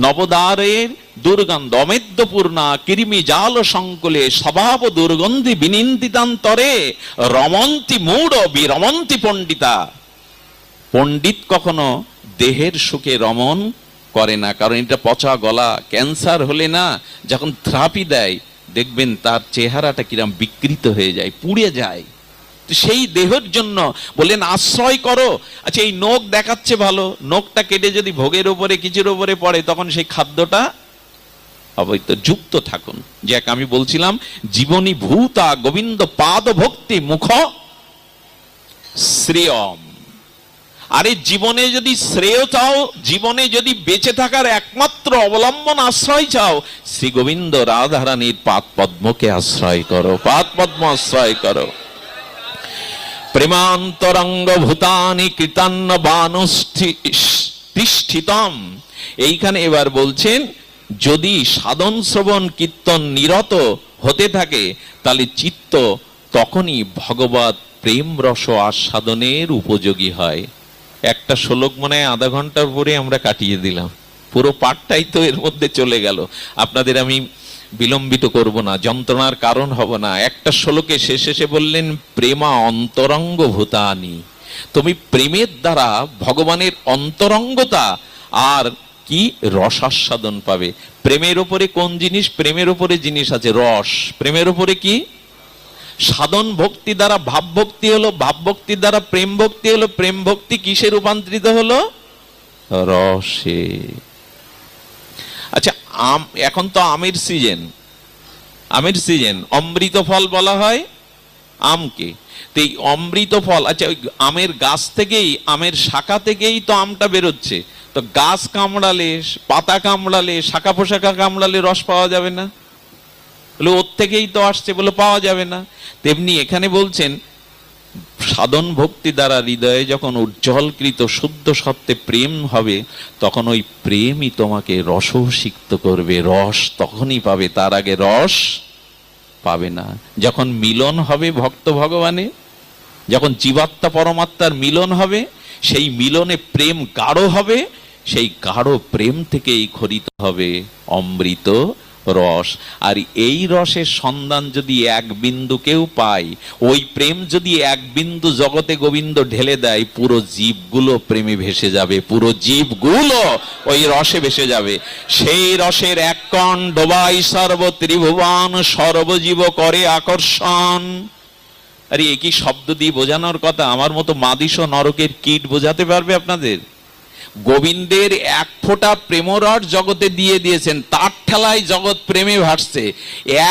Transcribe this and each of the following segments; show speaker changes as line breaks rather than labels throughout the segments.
নবদ্বারের দুর্গন্ধ অমেদ্যপূর্ণা কৃমি জাল সংকুলে স্বভাব দুর্গন্ধি বিনিন্দিতান্তরে রমন্তি মূঢ় বিরমন্তি পণ্ডিতা। পণ্ডিত কখনো দেহের সুখে রমণ করে না, কারণ এটা পচা গলা। ক্যান্সার হলে না যখন থেরাপি দেয় দেখবেন তার চেহারাটা কিরম বিকৃত হয়ে যায়, পুড়ে যায়। সেই দেহের জন্য বললেন আশ্রয় করো। আচ্ছা, এই নখ দেখাচ্ছে ভালো, নখটা কেটে যদি ভোগের উপরে কিছুর উপরে পড়ে তখন সেই খাদ্যটা অবৈধ। যুক্ত থাকুন। যে আমি বলছিলাম জীবনী ভূতা গোবিন্দ পাদ ভক্তি মুখ শ্রেয়ম। আরে জীবনে যদি শ্রেয় চাও, জীবনে যদি বেঁচে থাকার একমাত্র অবলম্বন আশ্রয় চাও, শ্রী গোবিন্দ রাধারানীর পাদ পদ্মকে আশ্রয় করো, পাদ পদ্ম আশ্রয় করো। প্রেমান্তরঙ্গ ভূতানি কৃতান্ন বানুষ্ঠিতম। এইখানে এবার বলছেন যদি সাধন শ্রবণ কীর্তন নিরত হতে থাকে তাহলে চিত্ত তখনই ভগবত প্রেম রস আস্বাদনের উপযোগী হয়। একটা শ্লোক মনে হয় আধা ঘন্টার পরে আমরা কাটিয়ে দিলাম, পুরো পাঠটাই তো এর মধ্যে চলে গেল। আপনাদের আমি বিলম্বিত করব না, যন্ত্রণার কারণ হব না। একটা শ্লোকে শেষে বললেন প্রেমা অন্তরঙ্গ ভূতানি। তুমি প্রেমের দ্বারা ভগবানের অন্তরঙ্গতা আর কি রসাস্বাদন পাবে। প্রেমের উপরে কোন জিনিস? প্রেমের উপরে জিনিস আছে রস। প্রেমের উপরে কি? সাধন ভক্তি দ্বারা ভাব ভক্তি হলো, ভাব ভক্তির দ্বারা প্রেম ভক্তি হলো, প্রেম ভক্তি কিসে রূপান্তরিত হলো? রসে। আচ্ছা, এখন তো আমের সিজন, আমের সিজন। অমৃত ফল বলা হয় আমকে। তো এই অমৃত ফল, আচ্ছা ওই আমের গাছ থেকেই, আমের শাখা থেকেই তো আমটা বেরোচ্ছে। তো গাছ কামড়ালে, পাতা কামড়ালে, শাখা পোশাখা কামড়ালে রস পাওয়া যাবে না? বলে ওর থেকেই তো আসছে, বলে পাওয়া যাবে না। তেমনি এখানে বলছেন সাধন ভক্তি দ্বারা হৃদয়ে যখন উজ্জ্বলকৃত শুদ্ধ সত্ত্বে প্রেম হবে তখন ওই প্রেমই তোমাকে রসসিক্ত করবে। রস তখনই পাবে, তার আগে রস পাবে না। যখন মিলন হবে ভক্ত ভগবানে, যখন জীবাত্মা পরমাত্মার মিলন হবে, সেই মিলনে প্রেম গাঢ় হবে, সেই গাঢ় প্রেম থেকেই খরিত হবে অমৃত রস। আর এই রসের সন্ধান যদি এক বিন্দু কেউ পায়, ওই প্রেম যদি এক বিন্দু জগতে গোবিন্দ ঢেলে দেয়, পুরো জীবগুলো প্রেমে ভেসে যাবে, পুরো জীবগুলো ওই রসে ভেসে যাবে। সেই রসের এক কণ ডোবাই সর্ব ত্রিভুবন, সর্বজীব করে আকর্ষণ। আরে একই শব্দ দিয়ে বোঝানোর কথা। আমার মতো মাদিস নরকের কীট বোঝাতে পারবে আপনাদের? গোবিন্দের এক ফোঁটা প্রেমরস জগতে দিয়ে দিয়েছেন, তার ঠেলায় জগৎ প্রেমে ভাসছে।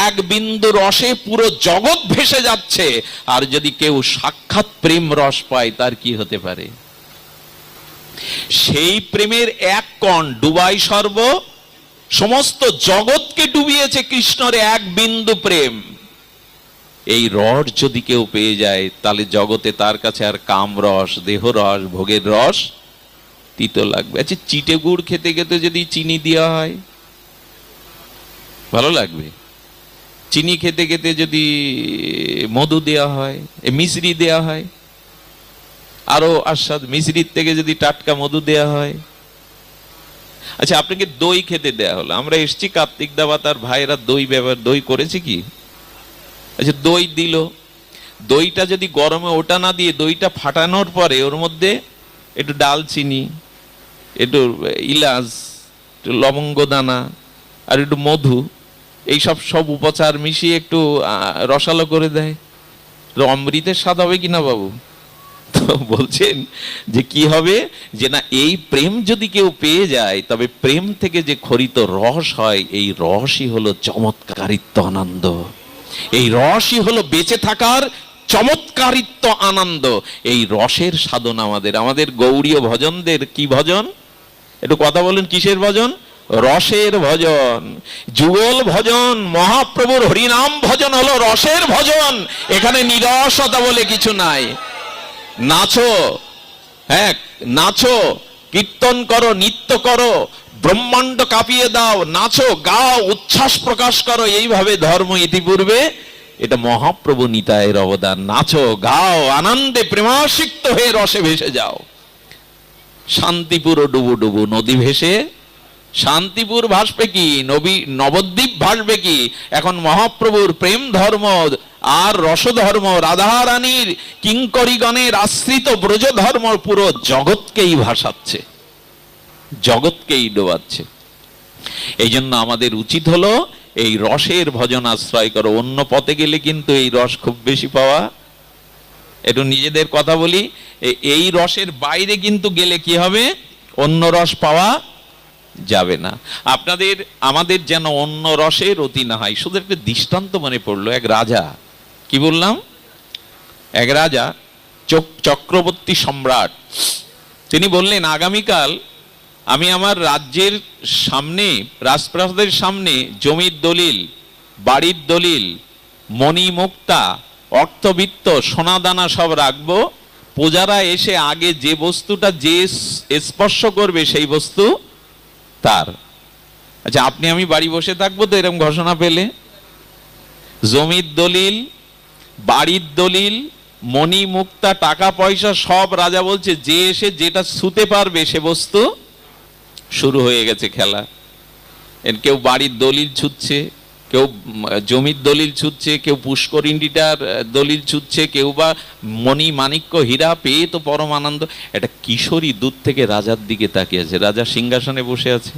এক বিন্দু রসে পুরো জগৎ ভেসে যাচ্ছে। আর যদি কেউ সাক্ষাৎ প্রেম রস পায় তার কি হতে পারে? সেই প্রেমের এক কণ ডুবাই সর্ব, সমস্ত জগৎকে ডুবিয়েছে কৃষ্ণের এক বিন্দু প্রেম। এই রস যদি কেউ পেয়ে যায় তাহলে জগতে তার কাছে আর কাম রস, দেহ রস, ভোগের রস তিতো লাগবে। আচ্ছা, চিটে গুড় খেতে খেতে যদি চিনি দেওয়া হয় ভালো লাগবে? চিনি খেতে খেতে যদি মধু দেওয়া হয়, মিশ্রি দেওয়া হয়, আরো আস্বাদ। মিশ্রির থেকে যদি টাটকা মধু দেওয়া হয়। আচ্ছা, আপনাকে দই খেতে দেয়া হলো। আমরা এসছি কার্তিক দাবা, তার ভাইরা দই ব্যবহার, দই করেছে কি? আচ্ছা, দই দিল। দইটা যদি গরমে ওটা না দিয়ে দইটা ফাটানোর পরে ওর মধ্যে একটু ডালচিনি, একটু ইলাচ, একটু লবঙ্গ দানা আর একটু মধু, এইসব সব উপচার মিশিয়ে একটু রসালো করে দেয়, অমৃতের স্বাদ হবে কিনা বাবু? তো বলছেন যে কি হবে, যে না এই প্রেম যদি কেউ পেয়ে যায় তবে প্রেম থেকে যে খরিত রস হয়, এই রসই হলো চমৎকারিত্ব আনন্দ। এই রসই হলো বেঁচে থাকার চমৎকারিত্ব আনন্দ। এই রসের সাধন আমাদের গৌড়ীয় ভজনদের কি ভজন? একটু কথা বলেন, কিসের ভজন? রসের ভজন। যুগল ভজন, মহাপ্রভুর হরিনাম ভজন হলো রসের ভজন। এখানে নিরসতা বলে কিছু নাই। নাচো, হ্যাঁ নাচো, কীর্তন করো, নৃত্য করো, ব্রহ্মাণ্ড কাঁপিয়ে দাও, নাচো, গাও, উচ্ছ্বাস প্রকাশ করো। এইভাবে ধর্ম ইতিপূর্বে, এটা মহাপ্রভু নিতাইয়ের অবদান। নাচো, গাও, আনন্দে প্রেমাসিক্ত হয়ে রসে ভেসে যাও। শান্তিপুর ডুবু ডুবু, নদী ভেসে শান্তিপুর ভাসবে কি, নবদ্বীপ ভাসবে কি? এখন মহাপ্রভুর প্রেম ধর্ম আর রসধর্ম, রাধারানীর কিঙ্করীগণের আশ্রিত ব্রজ ধর্ম পুরো জগৎকেই ভাসাচ্ছে, জগৎকেই ডোবাচ্ছে। এই জন্য আমাদের উচিত হলো এই রসের ভজন আশ্রয় করো। অন্য পথে গেলে কিন্তু এই রস খুব বেশি পাওয়া, একটু নিজেদের কথা বলি, এই রসের বাইরে কিন্তু গেলে কি হবে, অন্য রস পাওয়া যাবে না। আমাদের যেন অন্য রসের অতি না হয়। শুধু একটা দৃষ্টান্ত মনে পড়লো, এক রাজা, কি বললাম, এক রাজা চক্রবর্তী সম্রাট, তিনি বললেন আগামীকাল আমি আমার রাজ্যের সামনে, রাজপ্রাসাদের সামনে জমির দলিল, বাড়ির দলিল, মণি মুক্তা, অর্থবিত্ত, সোনাদানা সব রাখবো। প্রজারা এসে আগে যে বস্তুটা যে স্পর্শ করবে সেই বস্তু তার। আচ্ছা, আপনি আমি বাড়ি বসে থাকবো তো এরকম ঘোষণা পেলে? জমির দলিল, বাড়ির দলিল, মণি মুক্তা, টাকা পয়সা সব রাজা বলছে যে এসে যেটা ছুতে পারবে সে বস্তু। শুরু হয়ে গেছে খেলা। কেউ বাড়ির দলিল ছুটছে, কেউ জমির দলিল ছুটছে, কেউ পুষ্করিণীটার দলিল ছুটছে, কেউ বা মণি মাণিক্য হীরা পেয়ে তো পরম আনন্দ। একটা কিশোরী দূর থেকে রাজার দিকে তাকিয়ে আছে, রাজা সিংহাসনে বসে আছে।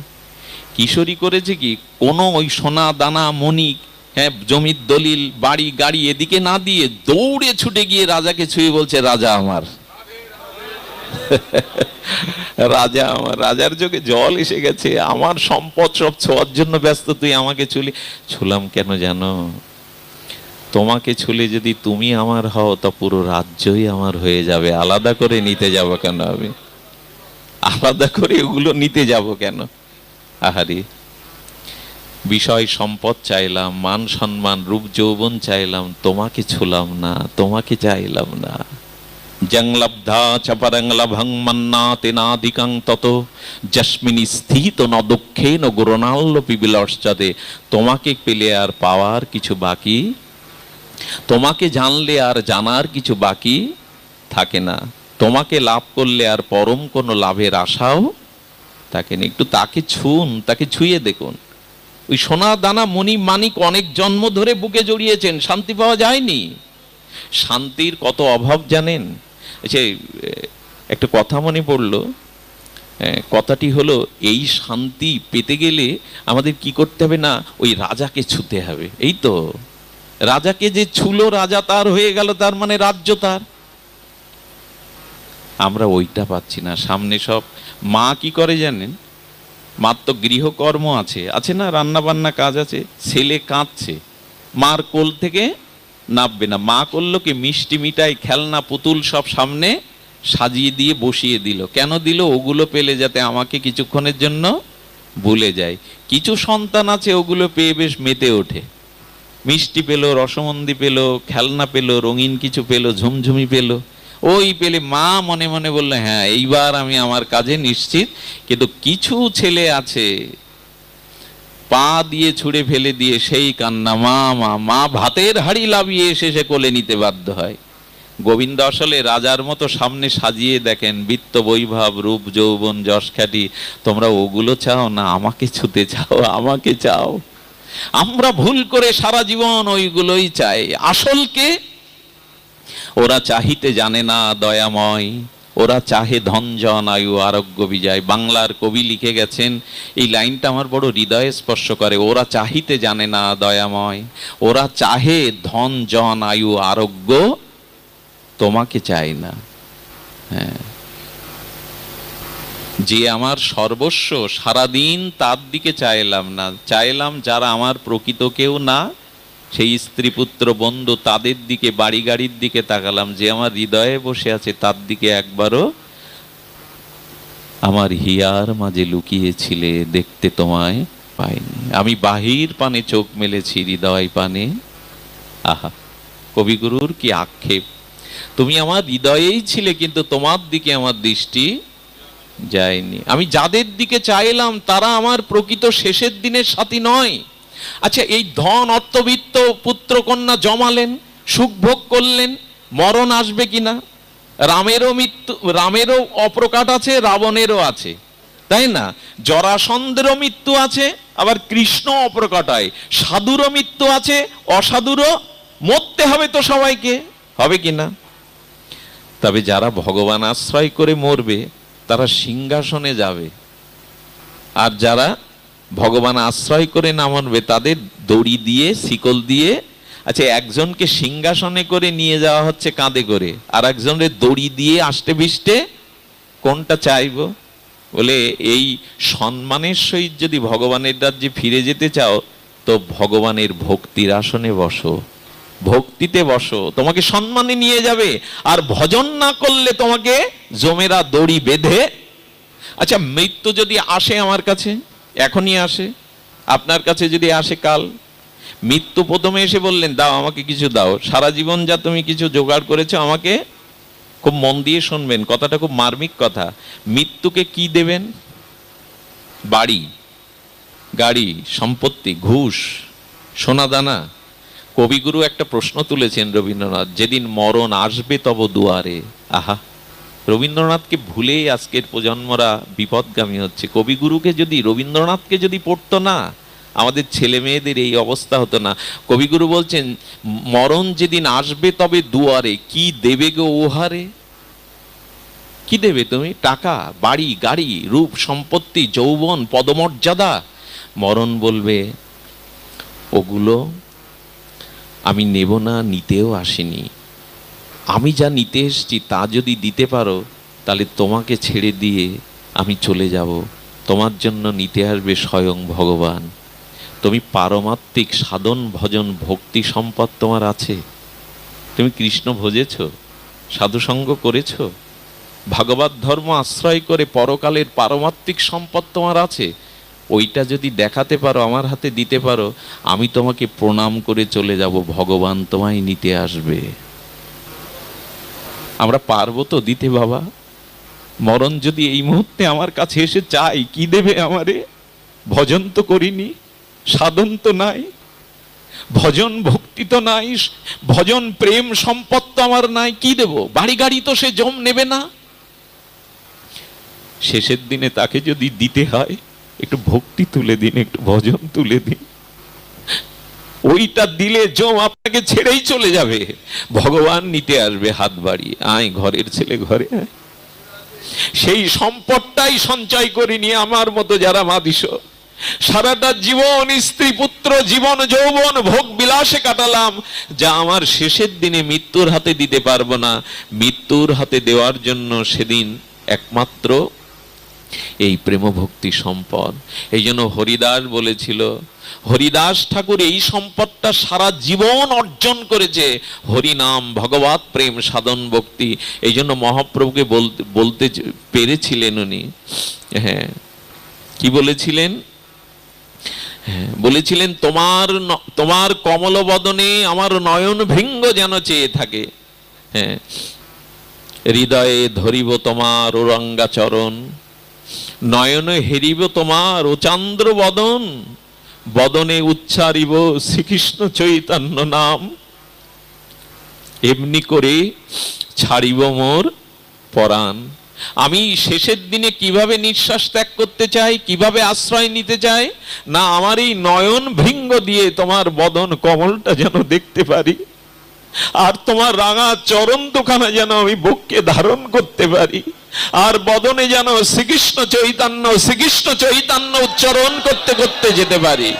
কিশোরী করেছে কি, কোনো ওই সোনা দানা মণি, হ্যাঁ, জমির দলিল, বাড়ি গাড়ি এদিকে না দিয়ে দৌড়ে ছুটে গিয়ে রাজাকে ছুঁয়ে বলছে, রাজা আমার, রাজা আমার। রাজার চোখে জল এসে গেছে, আমার সম্পদ সব ছোঁয়ার জন্য ব্যস্ত, তুই আমাকে ছুলাম কেন জানো? তোমাকে ছুলে যদি তুমি আমার হও তা পুরো রাজ্যই আমার হয়ে যাবে। আলাদা করে নিতে যাব কেন আমি? আলাদা করে ওগুলো নিতে যাব কেন? আহারি, বিষয় সম্পদ চাইলাম, মান সম্মান, রূপ যৌবন চাইলাম, তোমাকে ছুলাম না, তোমাকে চাইলাম না। জংলব্ধা চপরংলভং মন্নাতিনাদিকং তত যস্মিনি স্থিত ন দুঃখেন গুরুণাল্লোপি বিলসতে। তোমাকে পেলে আর পাওয়ার কিছু বাকি, তোমাকে জানলে আর জানার কিছু বাকি থাকে না, তোমাকে লাভ করলে আর পরম কোনো লাভের আশাও থাকে না। একটু তাকে ছুঁন, তাকে ছুঁয়ে দেখুন। ওই সোনা দানা মণি মানিক অনেক জন্ম ধরে বুকে জড়িয়েছেন, শান্তি পাওয়া যায়নি। শান্তির কত অভাব জানেন? আচ্ছা, একটা কথা মনে পড়লো, কথাটি হলো, এই শান্তি পেতে গেলে আমাদের কি করতে হবে না, ওই রাজাকে ছুতে হবে। এই তো, রাজাকে যে ছুলো রাজা তার হয়ে গেল, তার মানে রাজ্য তার। আমরা ওইটা পাচ্ছি না। সামনে সব মা কি করে জানেন? মার তো গৃহকর্ম আছে না, রান্না বান্না কাজ আছে। ছেলে কাঁদছে, মার কোল থেকে নামবে না। মা করলো কি, মিষ্টি মিঠাই খেলনা পুতুল সব সামনে সাজিয়ে দিয়ে বসিয়ে দিল। কেন দিল? ওগুলো পেলে যাতে আমাকে কিছুক্ষণের জন্য ভুলে যায়। কিছু সন্তান আছে ওগুলো পেয়ে বেশ মেতে ওঠে, মিষ্টি পেলো, রসমন্দি পেলো, খেলনা পেলো, রঙিন কিছু পেলো, ঝুমঝুমি পেলো, ওই পেলে মা মনে মনে বললো হ্যাঁ এইবার আমি আমার কাজে নিশ্চিত। কিন্তু কিছু ছেলে আছে পা দিয়ে ছুঁড়ে ফেলে দিয়ে সেই কান্না, মা মা মা, ভাতের হাড়ি লাভিয়ে এসে সে কোলে নিতে বাধ্য হয়। গোবিন্দ আসলে রাজার মতো সামনে সাজিয়ে দেখেন, বিত্ত বৈভব, রূপ যৌবন, যশ খ্যাতি। তোমরা ওগুলো চাও না, আমাকে ছুতে চাও, আমাকে চাও। আমরা ভুল করে সারা জীবন ওইগুলোই চাই। আসলকে ওরা চাহিতে জানে না দয়াময়, ওরা চাহে ধনজন আয়ু আরোগ্য বিজয়। বাংলার কবি লিখে গেছেন, এই লাইনটা আমার বড় হৃদয়ে স্পর্শ করে। ওরা চাহিতে জানে না দয়াময়, ওরা চাহে ধন জন আয়ু আরোগ্য, তোমাকে চাই না। হ্যাঁ, যে আমার সর্বস্ব সারাদিন তার দিকে চাইলাম না, চাইলাম যারা আমার প্রকৃত কেউ না, সেই স্ত্রী পুত্র বন্ধু তাদের দিকে, বাড়ি গাড়ির দিকে তাকালাম। যে আমার হৃদয়ে বসে আছে তার দিকে একবারও, আমার হিয়ার মাঝে লুকিয়েছিলে দেখতে তোমায় পাইনি। আমি বাহির পানে চোখ মেলেছি, হৃদয় পানে। আহা, কবিগুরুর কি আক্ষেপ! তুমি আমার হৃদয়েই ছিলে কিন্তু তোমার দিকে আমার দৃষ্টি যায়নি। আমি যাদের দিকে চাইলাম তারা আমার প্রকৃত শেষের দিনের সাথী নয়। আচ্ছা, এই ধন অর্থবিত্ত পুত্র কন্যা জমালেন, সুখ ভোগ করলেন, মরণ আসবে কিনা? রামেরও মৃত্যু, রামেরও অপ্রকাট আছে, রাবণেরও আছে। তাই না? জরাসন্ধেরও মৃত্যু আছে, আবার কৃষ্ণ অপ্রকটায়। সাধুরও মৃত্যু আছে, অসাধুরও। মরতে হবে তো সবাইকে, হবে কিনা? তবে যারা ভগবান আশ্রয় করে মরবে তারা সিংহাসনে যাবে, আর যারা ভগবান আশ্রয় করে না মরবে তাদের দড়ি দিয়ে, শিকল দিয়ে, আচ্ছা একজনকে সিংহাসনে করে নিয়ে যাওয়া হচ্ছে কাঁধে করে, আর একজনের দড়ি দিয়ে আষ্টে বিষ্টে, কোনটা চাইবো? বলে এই সম্মানের সহিত যদি ভগবানের রাজ্যে ফিরে যেতে চাও তো ভগবানের ভক্তির আসনে বসো, ভক্তিতে বসো, তোমাকে সম্মানে নিয়ে যাবে। আর ভজন না করলে তোমাকে জমেরা দড়ি বেঁধে। আচ্ছা মৃত্যু যদি আসে আমার কাছে, এখনই আসে, আপনার কাছে যদি আসে কাল, মৃত্যু প্রথমে এসে বললেন দাও আমাকে কিছু দাও, সারা জীবন যা তুমি কিছু জোগাড় করেছো আমাকে, খুব মন দিয়ে শুনবেন, কথাটা খুব মার্মিক কথা। মৃত্যুকে কি দেবেন? বাড়ি, গাড়ি, সম্পত্তি, ঘুষ, সোনাদানা? কবিগুরু একটা প্রশ্ন তুলেছেন রবীন্দ্রনাথ, যেদিন মরণ আসবে তব দুয়ারে। আহা, রবীন্দ্রনাথকে ভুলেই আজকের প্রজন্মরা বিপদগামী হচ্ছে। কবিগুরুকে যদি, রবীন্দ্রনাথকে যদি পড়তো না, আমাদের ছেলে মেয়েদের এই অবস্থা হতো না। কবিগুরু বলছেন মরণ যেদিন আসবে তবে দুয়ারে, কি দেবে গো ওহারে? কি দেবে তুমি? টাকা, বাড়ি, গাড়ি, রূপ, সম্পত্তি, যৌবন, পদমর্যাদা? মরণ বলবে ওগুলো আমি নেব না, নিতেও আসিনি। আমি যা নিতে এসেছি তা যদি দিতে পারো তাহলে তোমাকে ছেড়ে দিয়ে আমি চলে যাব, তোমার জন্য নিতে আসবে স্বয়ং ভগবান। তুমি পারমাত্মিক সাধন ভজন ভক্তি সম্পদ তোমার আছে? তুমি কৃষ্ণ ভজেছ, সাধুসঙ্গ করেছ, ভাগবত ধর্ম আশ্রয় করে পরকালের পারমাত্মিক সম্পদ তোমার আছে? ওইটা যদি দেখাতে পারো, আমার হাতে দিতে পারো, আমি তোমাকে প্রণাম করে চলে যাব, ভগবান তোমায় নিতে আসবে। আমরা পারবো তো দিতে বাবা? মরণ যদি এই মুহূর্তে আমার কাছে এসে চাই, কি দেবে আমারে? ভজন তো করিনি, সাধন তো নাই, ভজন ভক্তি তো নাই, ভজন প্রেম সম্পদ তো আমার নাই, কি দেব? বাড়ি গাড়ি তো সে জম নেবে না। শেষের দিনে তাকে যদি দিতে হয় একটু ভক্তি তুলে দিন, একটু ভজন তুলে দিন, ওইটা দিলে জম আপনাকে ছেড়েই চলে যাবে, ভগবান নিতে আসবে হাত বাড়িয়ে, আয় ঘরের ছেলে ঘরে আয়। সেই সম্পদটাই সঞ্চয় করে নিয়ে আমার মতো যারা মাদিস সারাটা জীবন স্ত্রী পুত্র জীবন যৌবন ভোগ বিলাসে কাটালাম, যা আমার শেষের দিনে মৃত্যুর হাতে দিতে পারবো না, মৃত্যুর হাতে দেওয়ার জন্য সেদিন একমাত্র এই প্রেম ভক্তি সম্পদ। এই জন্য হরিদাস বলেছিল, হরিদাস ঠাকুর এই সম্পদটা সারা জীবন অর্জন করেছে, হরিনাম, ভগবত প্রেম, সাধন ভক্তি। এই জন্য মহাপ্রভুকে বলতে পেরেছিলেন উনি, হ্যাঁ কি বলেছিলেন? বলেছিলেন তোমার কমল বদনে আমার নয়ন ভৃঙ্গ যেন চেয়ে থাকে, হ্যাঁ হৃদয়ে ধরিব তোমার ওরঙ্গা চরণ, নয়নে হেরিব তোমার ও চান্দ্র বদন, বদনে উচ্চারিব শ্রীকৃষ্ণ চৈতন্য নাম, এমনি করে ছাড়িব মোর পরাণ। আমি শেষের দিনে কিভাবে নিঃশ্বাস ত্যাগ করতে চাই, কিভাবে আশ্রয় নিতে চাই, না আমার এই নয়ন ভৃঙ্গ দিয়ে তোমার বদন কমলটা যেন দেখতে পারি, আর তোমার রাঙা চরণ দুখানা যেন আমি বুকে ধারণ করতে পারি, আর বদনে যেন শ্রীকৃষ্ণ চৈতন্য উচ্চারণ করতে করতে যেতে পারি।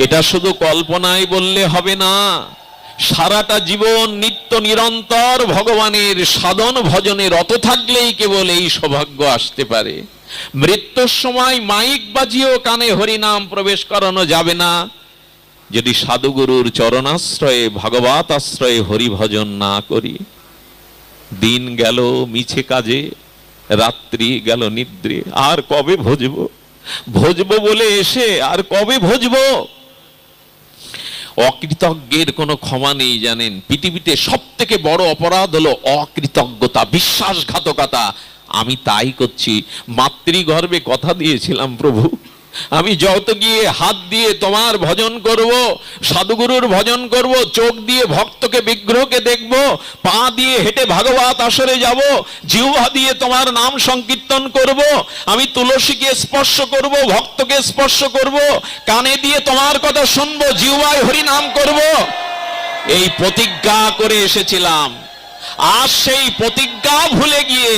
এটা শুধু কল্পনায় বললে হবে না, সারাটা জীবন নিত্য নিরন্তর ভগবানের সাধন ভজনে রত থাকলেই কেবল এই সৌভাগ্য আসতে পারে। মৃত্যুর সময় মাইক বাজিয়েও কানে হরিনাম প্রবেশ করানো যাবে না যদি সাধুগুরুর চরণাশ্রয়ে ভগবত আশ্রয়ে হরিভজন না করি। দিন গেল মিছে কাজে, রাত্রি গেল নিদ্রে, আর কবে ভজবো? ভজবো বলে এসে আর কবে ভজবো? অকৃতজ্ঞের কোনো ক্ষমা নেই জানেন। পৃথিবীতে সব থেকে বড় অপরাধ হলো অকৃতজ্ঞতা, বিশ্বাসঘাতকতা। আমি তাই করছি। মাতৃগর্ভে কথা দিয়েছিলাম প্রভু, আমি যত গিয়ে হাত দিয়ে তোমার ভজন করব, সাধুগুরুর ভজন করব, চোখ দিয়ে ভক্তকে বিগ্রহকে দেখব, পা দিয়ে হেঁটে ভাগবত আসরে যাব, জিহ্বা দিয়ে তোমার নাম সংকীর্তন করব, আমি তুলসীকে স্পর্শ করব, ভক্তকে স্পর্শ করব, কানে দিয়ে তোমার কথা শুনবো, জিহ্বায় হরি নাম করব, এই প্রতিজ্ঞা করে এসেছিলাম। আজ সেই প্রতিজ্ঞা ভুলে গিয়ে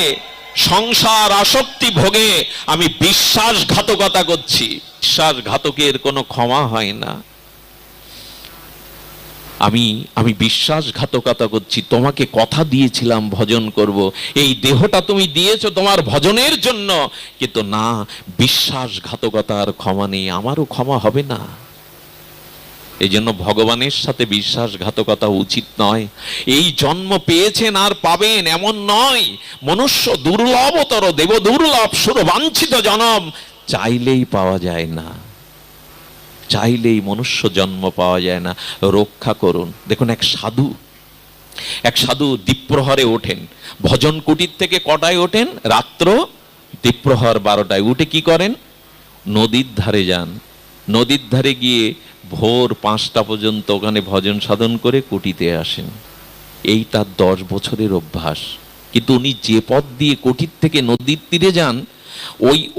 সংসার আসক্তি ভোগে আমি বিশ্বাসঘাতকতা করছি। বিশ্বাসঘাতকের কোনো ক্ষমা হয় না। আমি বিশ্বাসঘাতকতা করছি। তোমাকে কথা দিয়েছিলাম ভজন করব, এই দেহটা তুমি দিয়েছো তোমার ভজনের জন্য, কিন্তু না, বিশ্বাসঘাতকতার ক্ষমা নেই, আমারও ক্ষমা হবে না। এই জন্য ভগবানের সাথে বিশ্বাসঘাতকতা উচিত নয়। এই জন্ম পেয়েছেন আর পাবেন এমন নয়। মনুষ্য দুর্লভতর, দেব দুর্লভ, সুর বাঞ্ছিত জনম চাইলেই পাওয়া যায় না, চাইলেই মনুষ্য জন্ম পাওয়া যায় না। রক্ষা করুন। দেখুন, এক সাধু দ্বীপ্রহরে ওঠেন, ভজন কুটির থেকে কটায় ওঠেন? রাত্র দ্বীপ্রহর 12টায়। উঠে কি করেন? নদীর ধারে যান। নদীর ধারে গিয়ে ভোর 5টা পর্যন্ত ওখানে ভজন সাধন করে কুটিতে আসেন। এই তার 10 বছরের অভ্যাস। কিন্তু উনি যে পথ দিয়ে কুটির থেকে নদীর তীরে যান,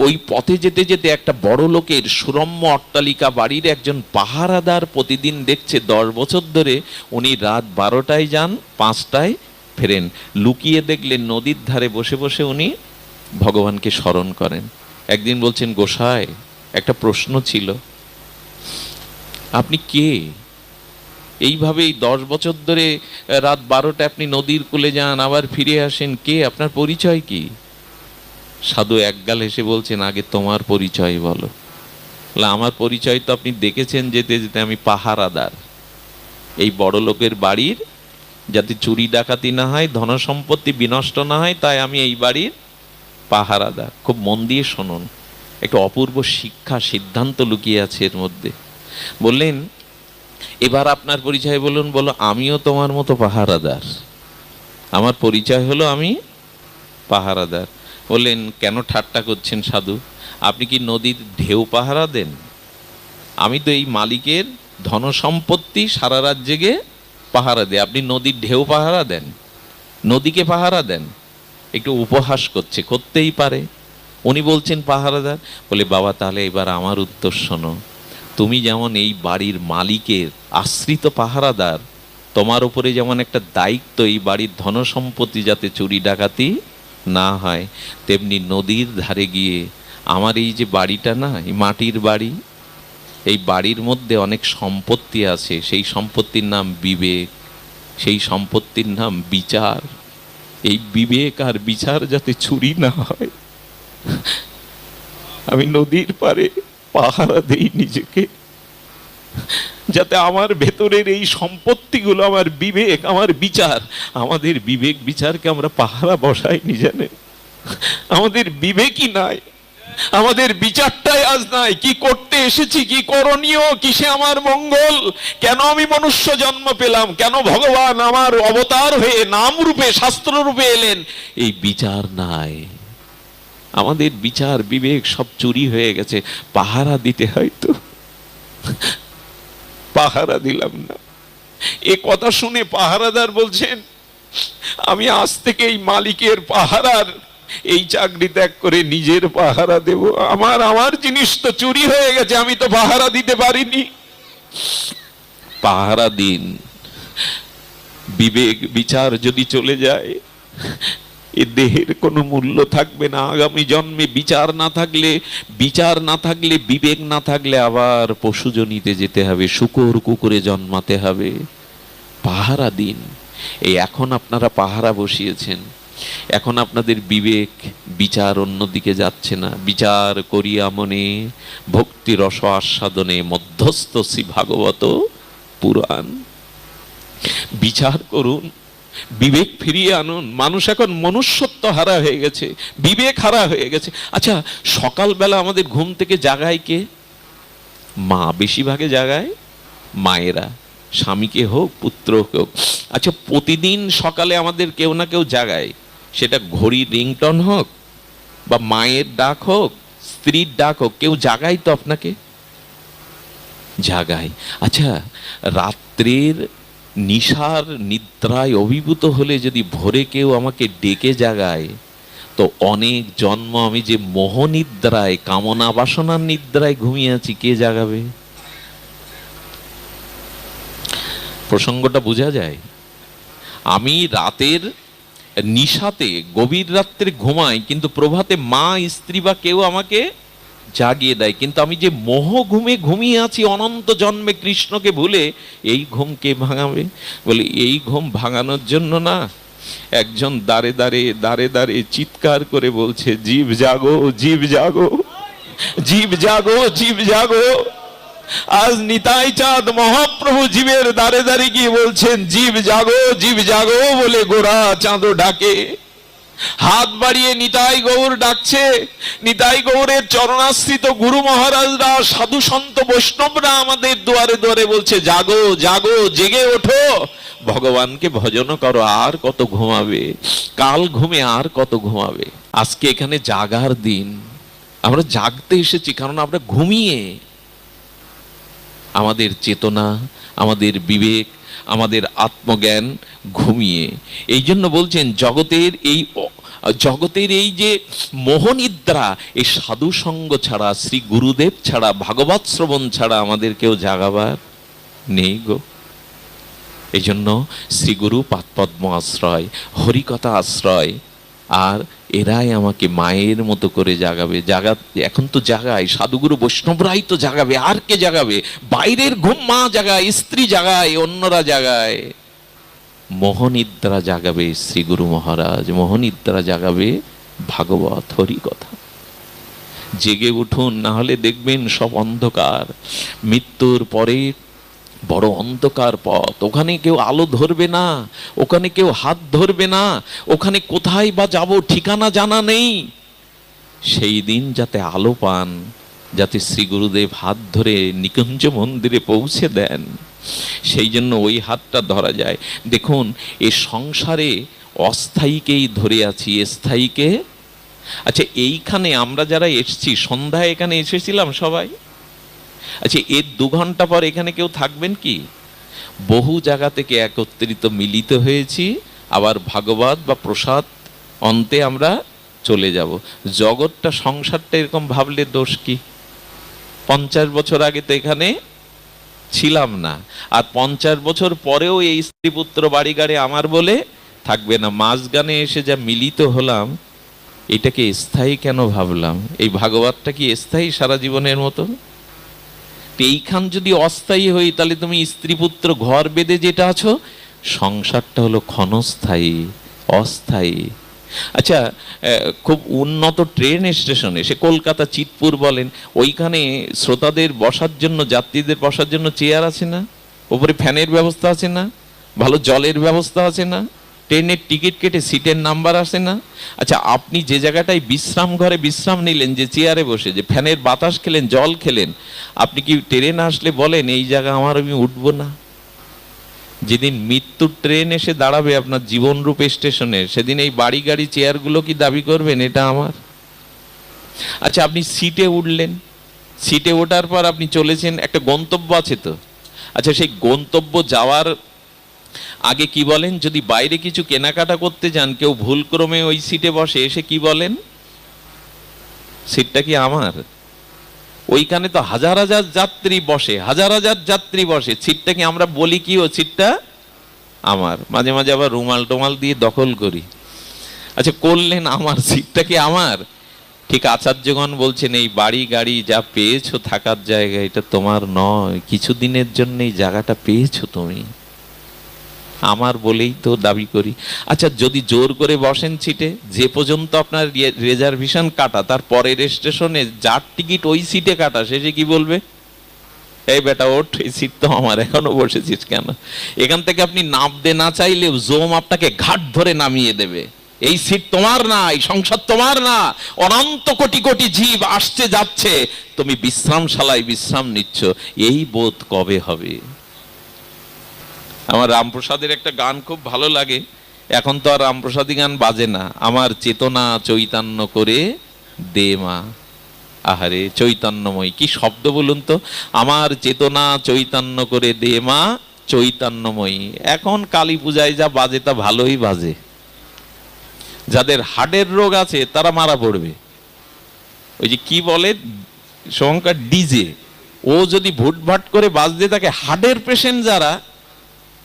ওই পথে যেতে যেতে একটা বড় লোকের সুরম্য অট্টালিকা বাড়ির একজন পাহারাদার প্রতিদিন দেখছে 10 বছর ধরে উনি রাত 12টায় যান, 5টায় ফেরেন। লুকিয়ে দেখলেন নদীর ধারে বসে বসে উনি ভগবানকে স্মরণ করেন। একদিন বলছেন, গোসাই, একটা প্রশ্ন ছিল, আপনি কে? এইভাবেই 10 বছর ধরে রাত 12টায় আপনি নদীর কূলে যান, আবার ফিরে আসেন, কে? আপনার পরিচয় কি? সাধু একগাল হেসে বলছেন, আগে তোমার পরিচয় বলো। আমার পরিচয় তো আপনি দেখেছেন যেতে যেতে, আমি পাহারাদার। এই বড় লোকের বাড়ির যাতে চুরি ডাকাতি না হয়, ধন সম্পত্তি বিনষ্ট না হয়, তাই আমি এই বাড়ির পাহারাদার। খুব মন দিয়ে শুনুন, একটা অপূর্ব শিক্ষা সিদ্ধান্ত লুকিয়ে আছে এর মধ্যে। বললেন, এবার আপনার পরিচয় বলুন। বলো, আমিও তোমার মতো পাহারাদার। আমার পরিচয় হলো আমি পাহারাদার। বললেন, কেন ঠাট্টা করছেন সাধু? আপনি কি নদীর ঢেউ পাহারা দেন? আমি তো এই মালিকের ধন সম্পত্তি সারা রাত জেগে পাহারা দেয়, আপনি নদীর ঢেউ পাহারা দেন, নদীকে পাহারা দেন। একটু উপহাস করছে, করতেই পারে। উনি বলছেন পাহারাদার। বলে, বাবা, তাহলে এবার আমার উত্তর শোনো। তুমি যেমন এই বাড়ির মালিকের আশ্রিত পাহারাদার, তোমার উপরে যেমন একটা দায়িত্ব এই বাড়ির ধন সম্পত্তি যাতে চুরি ডাকাতি না হয়, তেমনি নদীর ধারে গিয়ে আমার এই যে বাড়িটা না, এই মাটির বাড়ি, এই বাড়ির মধ্যে অনেক সম্পত্তি আছে। সেই সম্পত্তির নাম বিবেক, সেই সম্পত্তির নাম বিচার। এই বিবেক আর বিচার যাতে চুরি না হয়, আমি নদীর পারে পাহারা দেই নিজেকে, যাতে আমার ভেতরের এই সম্পত্তিগুলো, আমার বিবেক, আমার বিচার, আমাদের বিবেক বিচারকে আমরা পাহারা বসাইনি জানেন। আমাদের বিবেকই নাই, আমাদের বিচারটাই আজ নাই। কি করতে এসেছি, কি করণীয়, কিসে আমার মঙ্গল, কেন আমি মনুষ্য জন্ম পেলাম, কেন ভগবান আমার অবতার হয়ে নাম রূপে শাস্ত্র রূপে এলেন, এই বিচার নাই। আমাদের বিচার বিবেক সব চুরি হয়ে গেছে। পাহারা দিতে হয়তো পাহারা দিলাম না। এ কথা শুনে পাহারাদার বলছেন, আমি আজ থেকে এই মালিকের পাহারার এই চাকরি ত্যাগ করে নিজের পাহারা দেব। আমার জিনিস তো চুরি হয়ে গেছে, আমি তো পাহারা দিতে পারিনি। পাহারা দিন। বিবেক বিচার যদি চলে যায়, এ দেহের কোনো মূল্য থাকবে না। আগামী জন্মে বিচার না থাকলে বিবেক না থাকলে আবার পশুজনিতে যেতে হবে, শূকর কুকুরে জন্মাতে হবে। পাহারা দিন। এই এখন আপনারা পাহারা বসিয়েছেন, এখন আপনাদের বিবেক বিচার অন্যদিকে যাচ্ছে না। বিচার করিয়া মনে ভক্তি রস আস্বাদনে মধ্যস্থ শ্রী ভাগবত পুরাণ। বিচার করুন, বিবেক ফিরিয়ে আনুন। মানুষ এখন মনুষ্যত্ব হারা হয়ে গেছে, বিবেক হারা হয়ে গেছে। আচ্ছা, সকালবেলা আমাদের ঘুম থেকে জাগায় কে? মা। বেশিরভাগে জাগায় মায়েরা, স্বামীকে হোক পুত্রকে হোক। আচ্ছা, প্রতিদিন সকালে আমাদের কেউ না কেউ জাগায়, সেটা ঘড়ির রিংটন হোক বা মায়ের ডাক হোক, স্ত্রীর ডাক হোক, কেউ জাগাই তো আপনাকে, জাগাই। আচ্ছা, রাত্রের নিশার নিদ্রায় অভিভূত হলে যদি ভোরে কেউ আমাকে ডেকে জাগায়, তো অনেক জন্ম আমি যে মোহনিদ্রায়, কামনা বাসনার নিদ্রায় ঘুমিয়ে আছি, কে জাগাবে? প্রসঙ্গটা বোঝা যায়? আমি রাতের নিশাতে গভীর রাত্রে ঘুমাই, কিন্তু প্রভাতে মা, স্ত্রী বা কেউ আমাকে জাগিয়ে দেয়, কিন্তু আমি যে মোহ ঘুমে ঘুমিয়ে আছি অনন্ত জন্মে কৃষ্ণকে ভুলে, এই ঘুম কে ভাঙাবে? বলে এই ঘুম ভাঙানোর জন্য না, একজন দাঁড়ে দাঁড়ে দাঁড়ে দাঁড়ে চিৎকার করে বলছে, জীব জাগো, জীব জাগো, জীব জাগো, জীব জাগো। আজ নিতাই চাঁদ মহাপ্রভু জীবের দ্বারে দ্বারে গিয়ে বলছেন, জীব জাগো, জীব জাগো বলে গোরা চাঁদও ডাকে। হাত বাড়িয়ে নিতাই গৌর ডাকছে। নিতাই গৌরের চরণাশ্রিত গুরু মহারাজরা, সাধু সন্ত বৈষ্ণবরা আমাদের দুয়ারে দুয়ারে বলছে, জাগো জাগো, জেগে ওঠো, ভগবানকে ভজন করো, আর কত ঘুমাবে, কাল ঘুমে আর কত ঘুমাবে। আজকে এখানে জাগার দিন, আমরা জাগতে এসেছি, কারণ আমরা ঘুমিয়ে আমাদের চেতনা, আমাদের বিবেক, আমাদের আত্মজ্ঞান ঘুমিয়ে। এই জন্য বলছেন জগতের এই যে মোহনিদ্রা, এই সাধু সঙ্গ ছাড়া, শ্রী গুরুদেব ছাড়া, ভাগবত শ্রবণ ছাড়া আমাদের কেউ জাগাবার নেই গো। এই জন্য শ্রীগুরু পাদপদ্ম আশ্রয়, হরিকথা আশ্রয়, আর এরাই আমাকে মায়ের মতো করে জাগাবে। এখন তো জাগায় সাধুগুরু বৈষ্ণবরাই তো জাগাবে, আর কে জাগাবে? বাইরের ঘুম মা জাগায়, স্ত্রী জাগায়, অন্যরা জাগায়। মোহনিদ্রা জাগাবে শ্রীগুরু মহারাজ, মোহনিদ্রা জাগাবে ভাগবত হরিকথা। জেগে উঠুন, না হলে দেখবেন সব অন্ধকার। মৃত্যুর পরে বড় অন্ধকার পথ, ওখানে কেউ আলো ধরবে না, ওখানে কেউ হাত ধরবে না, ওখানে কোথায় বা যাব ঠিকানা জানা নেই। সেই দিন যাতে আলো পান, যাতে শ্রী গুরুদেব হাত ধরে নিকুঞ্জ মন্দিরে পৌঁছে দেন, সেই জন্য ওই হাতটা ধরা যায়। দেখুন, এ সংসারে অস্থায়ীকেই ধরে আছি, স্থায়ীকে। আচ্ছা, এইখানে আমরা যারা এসেছি, সন্ধ্যায় এখানে এসেছিলাম সবাই। আচ্ছা, এর 2 ঘন্টা পর এখানে কেউ থাকবেন কি? বহু জায়গা থেকে একত্রিত মিলিত হয়েছি, আবার ভাগবত বা প্রসাদ অন্তে আমরা চলে যাব। জগৎটা, সংসারটা এরকম ভাবলে দোষ কি? 50 বছর আগে তো এখানে ছিলাম না, আর 50 বছর পরেও এই স্ত্রী পুত্র বাড়ি গাড়ি আমার বলে থাকবে না। মাঝখানে এসে যা মিলিত হলাম, এটাকে স্থায়ী কেন ভাবলাম? এই ভাগবতটা কি স্থায়ী সারা জীবনের মতো? এইখান যদি অস্থায়ী হই, তাহলে তুমি স্ত্রী পুত্র ঘর বেঁধে যেটা আছো, সংসারটা হলো ক্ষণস্থায়ী, অস্থায়ী। আচ্ছা, খুব উন্নত ট্রেন স্টেশনে, সে কলকাতা চিতপুর বলেন, ওইখানে শ্রোতাদের বসার জন্য, যাত্রীদের বসার জন্য চেয়ার আছে না? উপরে ফ্যানের ব্যবস্থা আছে না? ভালো জলের ব্যবস্থা আছে না? ট্রেনের টিকিট কেটে সিটের নাম্বার আসে না? আচ্ছা, আপনি যে জায়গাটায় বিশ্রাম ঘরে বিশ্রাম নিলেন, যে চেয়ারে বসে, যে ফ্যানের বাতাস খেলেন, জল খেলেন, আপনি কি ট্রেন আসলে বলেন এই জায়গা আমার, আমি উঠবো না? যেদিন মৃত্যুর ট্রেন এসে দাঁড়াবে আপনার জীবনরূপ স্টেশনে, সেদিন এই বাড়ি গাড়ি চেয়ারগুলো কি দাবি করবেন এটা আমার? আচ্ছা, আপনি সিটে উঠলেন, সিটে ওঠার পর আপনি চলেছেন, একটা গন্তব্য আছে তো। আচ্ছা, সেই গন্তব্য যাওয়ার আগে কি বলেন? যদি বাইরে কিছু কেনাকাটা করতে যান, কেউ ভুলক্রমে ওই সিটে বসে, এসে কি বলেন? সিটটা কি আমার? ওইখানে তো হাজার হাজার যাত্রী বসে, হাজার হাজার যাত্রী বসে, সিটটা কি আমরা বলি কি ও সিটটা আমার? মাঝে মাঝে আবার রুমাল টোমাল দিয়ে দখল করি। আচ্ছা, করলেন আমার, সিটটা কি আমার? ঠিক আচার্যগণ বলছেন, এই বাড়ি গাড়ি যা পেয়েছো থাকার জায়গা, এটা তোমার নয়, কিছুদিনের জন্য এই জায়গাটা পেয়েছো তুমি, আমার বলেই তো দাবি করি। আচ্ছা, যদি জোর করে বসেন সিটে, যে পর্যন্ত আপনার রিজার্ভেশন কাটা, তার পরের স্টেশনে যার টিকিট ওই সিটে কাটা, শেষে কি বলবে? এই বেটা ওঠ, এই সিট তো আমার, এখনো বসেছিস কেন? এখান থেকে আপনি নামতে না চাইলেও জোম আপনাকে ঘাট ধরে নামিয়ে দেবে। এই সিট তোমার না, এই সংসার তোমার না, অনন্ত কোটি কোটি জীব আসছে যাচ্ছে, তুমি বিশ্রামশালায় বিশ্রাম নিচ্ছ, এই বোধ কবে হবে? আমার রামপ্রসাদের একটা গান খুব ভালো লাগে, এখন তো আর রামপ্রসাদী গান বাজে না। আমার চেতনা চৈতন্য করে দে মা, আহারে চৈতন্যময়, কি শব্দ বলুন তো, আমার চেতনা চৈতন্য করে দে মা চৈতন্যময়ী। এখন কালী পূজায় যা বাজে তা ভালোই বাজে, যাদের হার্টের রোগ আছে তারা মারা পড়বে। ওই যে কি বলে শঙ্কর ডিজে, ও যদি ভুটভাট করে বাজতে থাকে, হার্টের পেশেন্ট যারা,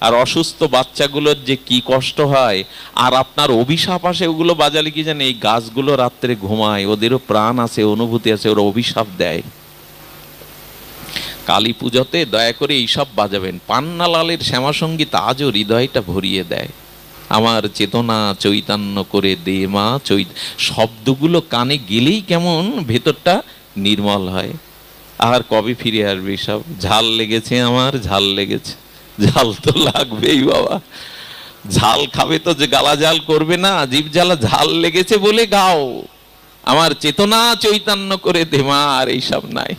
আর অসুস্থ বাচ্চাগুলোর যে কি কষ্ট হয়। আর আপনার অভিশাপ আসে ওগুলো বাজালে, কি জানে এই গাছগুলো রাত্রে ঘুমায়, ওদেরও প্রাণ আছে, অনুভূতি আছে, ওরা অভিশাপ দেয়। কালী পুজোতে দয়া করে এইসব বাজাবেন। পান্নালালের শ্যামাসঙ্গীত আজও হৃদয়টা ভরিয়ে দেয়। আমার চেতনা চৈতন্য করে দে মা শব্দগুলো কানে গেলেই কেমন ভেতরটা নির্মল হয়। আর কবে ফিরে আসবে সব? ঝাল লেগেছে আমার, ঝাল লেগেছে, ঝাল তো লাগবেই বাবা। ঝাল খাবে তো যে গালা ঝাল করবে না, জিভ জ্বালা, ঝাল লেগেছে বলে গাও আমার চেতনা চৈতন্য করে দে মা। আর এইসব নাই।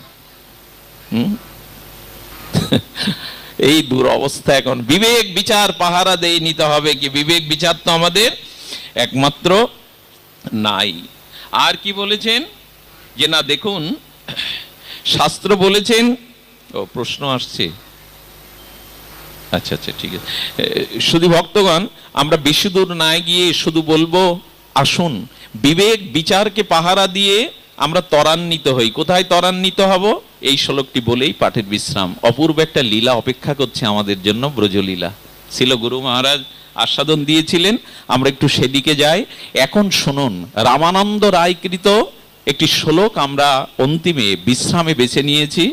এই দুরবস্থা এখন। বিবেক বিচার পাহারা দিয়ে নিতে হবে। কি বিবেক বিচার তো আমাদের একমাত্র নাই। আর কি বলেছেন যে না দেখুন, শাস্ত্র বলেছেন, ও প্রশ্ন আসছে, আচ্ছা আচ্ছা ঠিক আছে। শুধু ভক্তগণ, আমরা বেশি দূর না গিয়ে শুধু বলবো, আসুন বিবেক বিচারকে পাহারা দিয়ে আমরা ত্বরান্বিত হই। কোথায় ত্বরান্বিত হব? এই শ্লোকটি বলেই পাঠের বিশ্রাম। অপূর্ব একটা লীলা অপেক্ষা করছে আমাদের জন্য, ব্রজলীলা। ছিল গুরু মহারাজ আস্বাদন দিয়েছিলেন, আমরা একটু সেদিকে যাই। এখন শুনুন, রামানন্দ রায়কৃত একটি শ্লোক আমরা অন্তিমে বিশ্রামে বেছে নিয়েছি।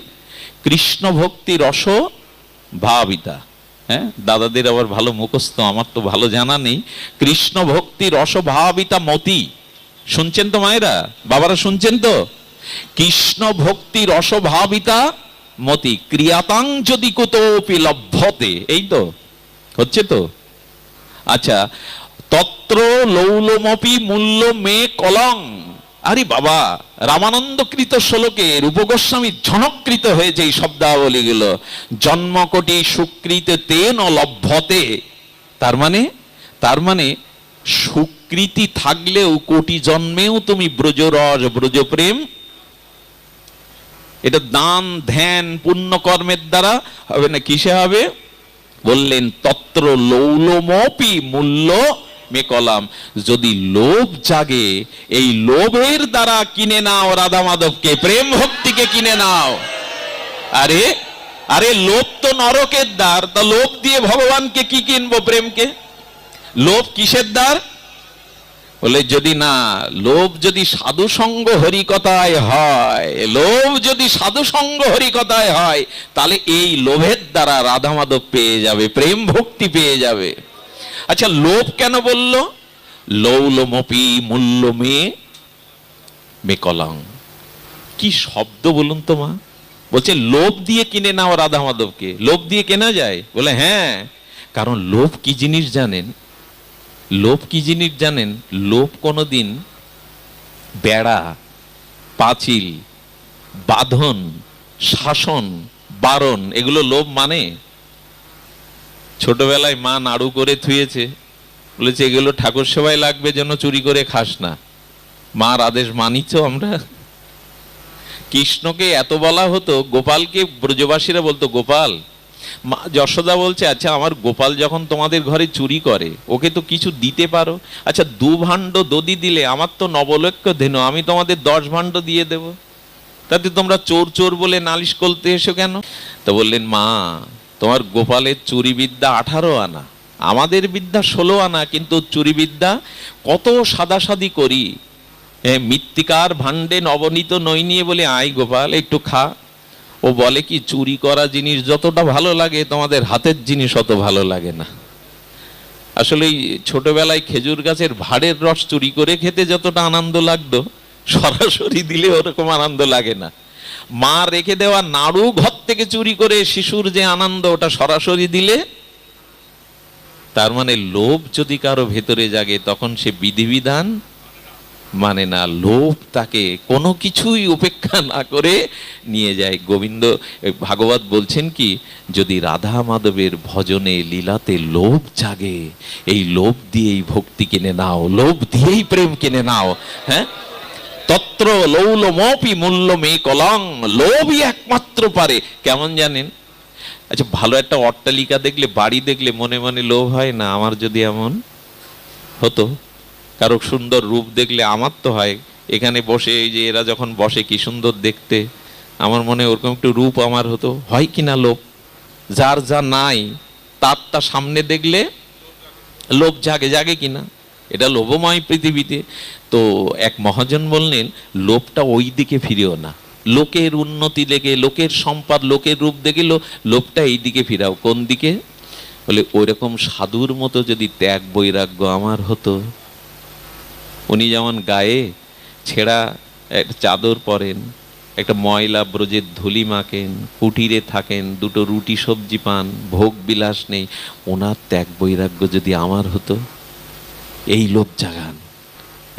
কৃষ্ণ ভক্তি রস ভাবিতা। হ্যাঁ, দাদাদের আবার ভালো মুখস্থ, আমার তো ভালো জানা নেই। কৃষ্ণ ভক্তি রস ভাবিতা মতি। শুনছেন তো মায়েরা, বাবারা শুনছেন তো? কৃষ্ণ ভক্তি রস ভাবিতা মতি ক্রিয়াতাং যদি কুতোপি লভ্যতে। এই তো হচ্ছে তো। আচ্ছা, তত্র লৌলমপি মূল্য মে কলং। আরে বাবা, রামানন্দকৃত শ্লোকে রূপগোস্বামী ঝনকৃত হয়েছে এই শব্দাবলীগুলো। জন্মকোটি সুকৃত তেন লভ্যতে। তার মানে সুকৃতি থাকলেও কোটি জন্মেও তুমি ব্রজরস ব্রজপ্রেম, এটা দান ধ্যান পুণ্য কর্মের দ্বারা হবে না। কিসে হবে? বললেন তত্র লৌলমপি মূল্য মে কলাম। যদি লোভ জাগে, এই লোভের দ্বারা কিনে নাও রাধা মাধবকে, প্রেম ভক্তিকে কিনে নাও। আরে আরে লোভ তো নরকের দ্বার, তা লোভ দিয়ে ভগবানকে কি কিনবো? প্রেমকে। লোভ কিসের দ্বার? বলে যদি না, লোভ যদি সাধু সঙ্গ হরিকথায় হয়, লোভ যদি সাধু সঙ্গ হরিকথায় হয়, তাহলে এই লোভের দ্বারা রাধা মাধব পেয়ে যাবে, প্রেম ভক্তি পেয়ে যাবে। আচ্ছা, লোভ কেন বলল? লৌলমপি মূল্য মে কলং। কি শব্দ বলুন তো মা? বলছে লোভ দিয়ে কিনে নাও রাধা মাধবকে। লোভ দিয়ে কেনা যায়? বলে হ্যাঁ, কারণ লোভ কি জিনিস জানেন? লোভ কি জিনিস জানেন? লোভ কোনোদিন বেড়া, পাঁচিল, বাঁধন, শাসন, বারণ, এগুলো লোভ মানে? ছোটবেলায় মা নাড়ু করে থুয়েছে, বলেছে এগুলো ঠাকুর সেবায় লাগবে, যেন চুরি করে খাস না। মার আদেশ মানিছ আমরা? কৃষ্ণকে এত বলা হতো, গোপালকে ব্রজবাসীরা বলতো গোপাল। মা যশোদা বলছে, আচ্ছা আমার গোপাল যখন তোমাদের ঘরে চুরি করে, ওকে তো কিছু দিতে পারো। আচ্ছা, 2 ভাণ্ড দধি দিলে আমার তো নবলক্ষ ধেনু, আমি তোমাদের 10 ভাণ্ড দিয়ে দেব, তাতে তোমরা চোর চোর বলে নালিশ করতে এসো কেন? তো বললেন মা, তোমার গোপালের চুরি বিদ্যা 18 আনা, আমাদের বিদ্যা 16 আনা, কিন্তু চুরি বিদ্যা কত সাদাসাদি করি। মৃত্তিকার ভাণ্ডে নবনীত নই নিয়ে বলে আই গোপাল একটু খা। ও বলে কি, চুরি করা জিনিস যতটা ভালো লাগে, তোমাদের হাতের জিনিস অত ভালো লাগে না। আসলে ছোটবেলায় খেজুর গাছের ভাড়ের রস চুরি করে খেতে যতটা আনন্দ লাগতো, সরাসরি দিলে ওরকম আনন্দ লাগে না। মা রেখে দেওয়া নাড়ু ঘর থেকে চুরি করে শিশুর যে আনন্দ, ওটা সরাসরি দিলে। তার মানে লোভ যদি কারো ভেতরে জাগে, তখন সে বিধিবিধান মানে না। লোভ তাকে কোনো কিছুই উপেক্ষা না করে নিয়ে যায়। গোবিন্দ ভাগবত বলছেন কি, যদি রাধা মাধবের ভজনে লীলাতে লোভ জাগে, এই লোভ দিয়েই ভক্তি কিনে নাও, লোভ দিয়েই প্রেম কিনে নাও। হ্যাঁ, তত্র লৌলমপি মূল্য মে কলং, লোভই একমাত্র পারে। কেমন জানেন? আচ্ছা, ভালো একটা অট্টালিকা দেখলে, বাড়ি দেখলে মনে মনে লোভ হয় না? আমার যদি এমন হতো, কারো সুন্দর রূপ দেখলে আমার তো হয়, এখানে বসে এই যে এরা যখন বসে কি সুন্দর দেখতে, আমার মনে ওরকম একটু রূপ আমার হতো, হয় কিনা লোভ? যার যা নাই তারটা সামনে দেখলে লোভ জাগে, জাগে কিনা? এটা লোভময় পৃথিবীতে। তো এক মহাজন বললেন, লোভটা ওই দিকে ফিরেও না, লোকের উন্নতি দেখে, লোকের সম্পদ, লোকের রূপ দেখে লোভটা এই দিকে ফিরাও। কোন দিকে? বলে ওইরকম সাধুর মতো যদি ত্যাগ বৈরাগ্য আমার হতো। উনি যেমন গায়ে ছেঁড়া একটা চাদর পরেন, একটা ময়লা ব্রজের ধুলি মাখেন, কুটিরে থাকেন, দুটো রুটি সবজি পান, ভোগ বিলাস নেই, ওনার ত্যাগ বৈরাগ্য যদি আমার হতো। এই লোভ জাগান,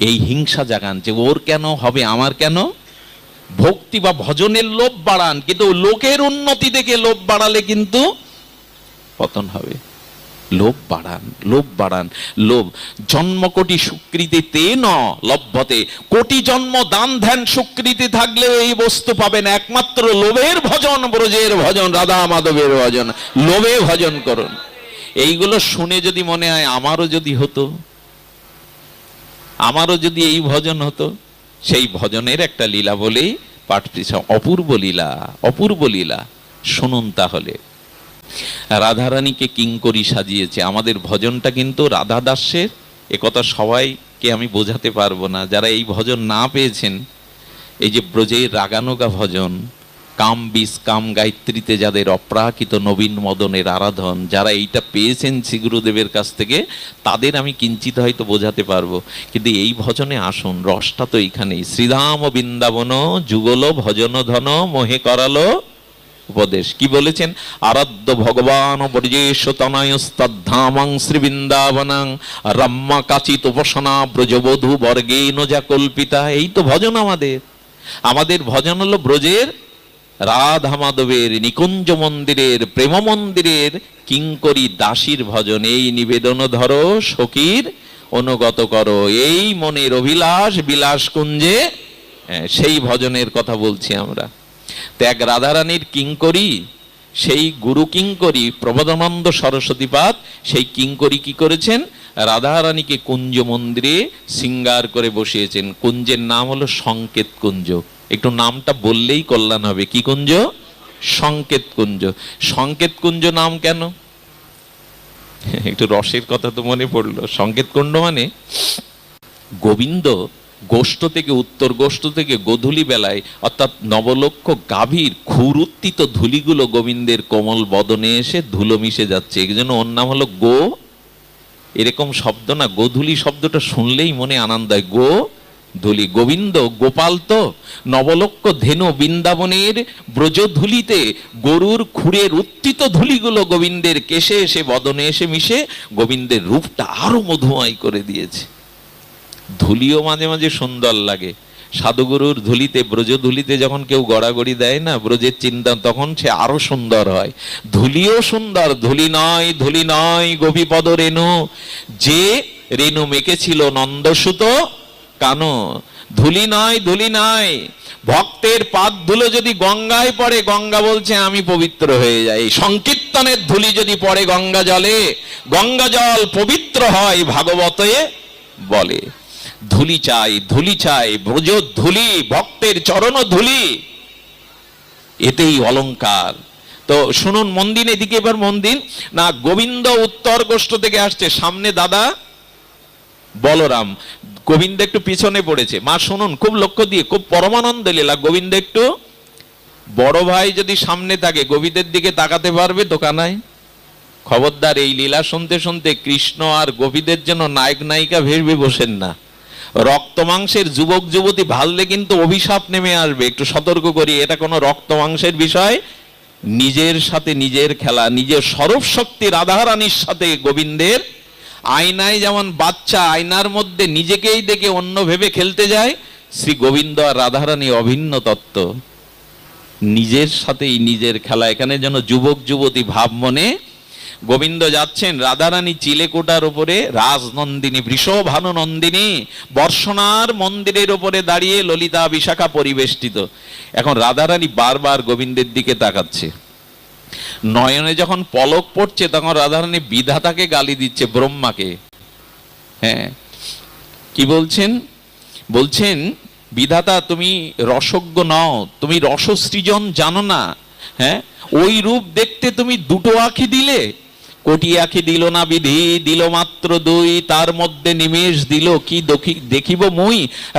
এই হিংসা জাগান যে ওর কেন হবে, আমার কেন? ভক্তি বা ভজনের লোভ বাড়ান, কিন্তু লোকের উন্নতি দেখে লোভ বাড়ালে কিন্তু পতন হবে। লোভ বাড়ান, লোভ বাড়ান। লোভ জন্ম কোটি সুকৃতি তে ন লভ্যতে, কোটি জন্ম দান ধ্যান সুকৃতি থাকলেও এই বস্তু পাবেন একমাত্র লোভের ভজন, ব্রজের ভজন, রাধা মাধবের ভজন, লোভে ভজন করুন। এইগুলো শুনে যদি মনে হয় আমারও যদি হতো, আমারও যদি এই ভজন হতো, সেই ভজনের একটা লীলা বলেই পাঠ, অপূর্ব লীলা, অপূর্ব লীলা শুনুন তাহলে। রাধারানীকে কিঙ্করী সাজিয়েছে। আমাদের ভজনটা কিন্তু রাধা দাসের, একথা সবাইকে আমি বোঝাতে পারবো না। যারা এই ভজন না পেয়েছেন, এই যে ব্রজের রাগানোগা ভজন, কাম বিষ কাম গায়ত্রীতে যাদের অপ্রাকৃত নবীন মদনের আরাধন, যারা এইটা পেয়েছেন শ্রী গুরুদেবের কাছ থেকে, তাদের আমি কিঞ্চিত হয়তো বোঝাতে পারবো। কিন্তু এই ভজনে আসুন, রসটা তো এইখানেই। শ্রীধাম বৃন্দাবন যুগল ভজন ধন, মোহে করালো উপদেশ। কি বলেছেন? আরাধ্য ভগবান ব্রজেশ তনয়স্তদ্ধামং শ্রী বৃন্দাবনং রম্মা কাচিত উপাসনা ব্রজবধূ বর্গেন যা কল্পিতা। এই তো ভজন আমাদের। আমাদের ভজন হলো ব্রজের রাধা মাধবের নিকুঞ্জ মন্দিরের, প্রেম মন্দিরের কিঙ্করী দাসীর ভজন। এই নিবেদন ধরো সখীর অনুগত করো, এই মনের অভিলাষ বিলাস কুঞ্জে, সেই ভজনের কথা বলছি আমরা। ত্যাগ রাধারানীর কিঙ্করী, সেই গুরু কিঙ্করী প্রবোধানন্দ সরস্বতীপাদ, সেই কিঙ্করী কি করেছেন? রাধারানীকে কুঞ্জ মন্দিরে শৃঙ্গার করে বসিয়েছেন। কুঞ্জের নাম হলো সংকেত কুঞ্জ। একটু নামটা বললেই কল্যাণ হবে। কি কুঞ্জ? সংকেত কুঞ্জ। সংকেত কুঞ্জ নাম কেন? একটু রসের কথা তো মনে পড়লো। সংকেত কুঞ্জ মানে গোবিন্দ গোষ্ঠ থেকে, উত্তর গোষ্ঠ থেকে গোধূলি বেলায়, অর্থাৎ নবলক্ষ গাভীর খুরুত্তিত ধুলিগুলো গোবিন্দের কোমল বদনে এসে ধুলো মিশে যাচ্ছে, এই জন্য ওর নাম হলো গো। এরকম শব্দ না, গোধূলি শব্দটা শুনলেই মনে আনন্দ হয়। গো ধুলি, গোবিন্দ গোপাল তো, নবলক্ষ ধেনু বৃন্দাবনের ব্রজধুলিতে গরুর খুরের উত্থিত ধুলিগুলো গোবিন্দের কেশে এসে বদনে এসে মিশে গোবিন্দের রূপটা আরো মধুময় করে দিয়েছে। ধুলিও মাঝে মাঝে সুন্দর লাগে। সাধুগুরুর ধুলিতে, ব্রজ ধুলিতে যখন কেউ গড়াগড়ি দেয় না ব্রজের চিন্তা, তখন সে আরো সুন্দর হয়। ধুলিও সুন্দর। ধুলি নয়, ধুলি নয় গোপীপদ রেণু, যে রেণু মেকেছিল নন্দসুত কানো। ধুলি নয়, ধুলি নয়। ভক্তের পাদ ধুলো যদি গঙ্গায় পড়ে, গঙ্গা বলছে আমি পবিত্র হয়ে যাই। সংকীর্তনের ধুলি যদি পড়ে গঙ্গা জলে, গঙ্গা জল পবিত্র হয় ভাগবতে বলে। ধুলি চাই, ধুলি চাই, ব্রজ ধুলি, ভক্তের চরণ ধুলি, এতেই অলংকার। তো শুনুন, মন দিন এদিকে, এবার মন দিন না। গোবিন্দ উত্তর গোষ্ঠ থেকে আসছে, সামনে দাদা বলরাম, গোবিন্দ একটু পিছনে পড়েছে। মা শুনুন খুব লক্ষ্য দিয়ে, খুব পরমানন্দ লীলা। গোবিন্দ একটু, বড় ভাই যদি সামনে থাকে গোবিন্দের দিকে তাকাতে পারবে তো কানাই? খবরদার, এই লীলা শুনতে শুনতে কৃষ্ণ আর গোপীদের জন্য নায়ক নায়িকা ভেবে বসেন না। রক্ত মাংসের যুবক যুবতী ভাললে কিন্তু অভিশাপ নেমে আসবে। একটু সতর্ক করি, এটা কোনো রক্ত মাংসের বিষয়। নিজের সাথে নিজের খেলা, নিজের স্বরূপ শক্তি রাধারানীর সাথে গোবিন্দের। আয়নায় যেমন বাচ্চা আয়নার মধ্যে নিজেকেই দেখে অন্য ভেবে খেলতে যায়, শ্রী গোবিন্দ আর রাধারানী অভিন্ন তত্ত্ব। নিজের সাথেই নিজের খেলা। এখানে যেন যুবক যুবতী ভাব মনে গোবিন্দ যাচ্ছেন, রাধারানী চিলেকোটার উপরে, রাজনন্দিনী বৃষভানু নন্দিনী বর্ষণার মন্দিরের উপরে দাঁড়িয়ে ললিতা বিশাখা পরিবেষ্টিত। এখন রাধারানী বারবার গোবিন্দের দিকে তাকাচ্ছে, নয়নে যখন পলক পড়ছে তখন রাধারানী বিধাতাকে গালি দিচ্ছে, ব্রহ্মাকে। হ্যাঁ, কি বলছেন? বলছেন, বিধাতা তুমি রসজ্ঞ নও, তুমি রসসৃজন জানো না। হ্যাঁ, ওই রূপ দেখতে তুমি দুটো আঁখি দিলে, কোটি আঁখি দিল না বিধি, দিল মাত্র দুই, তার মধ্যে নিমেষ দিল কি দেখিব মুই।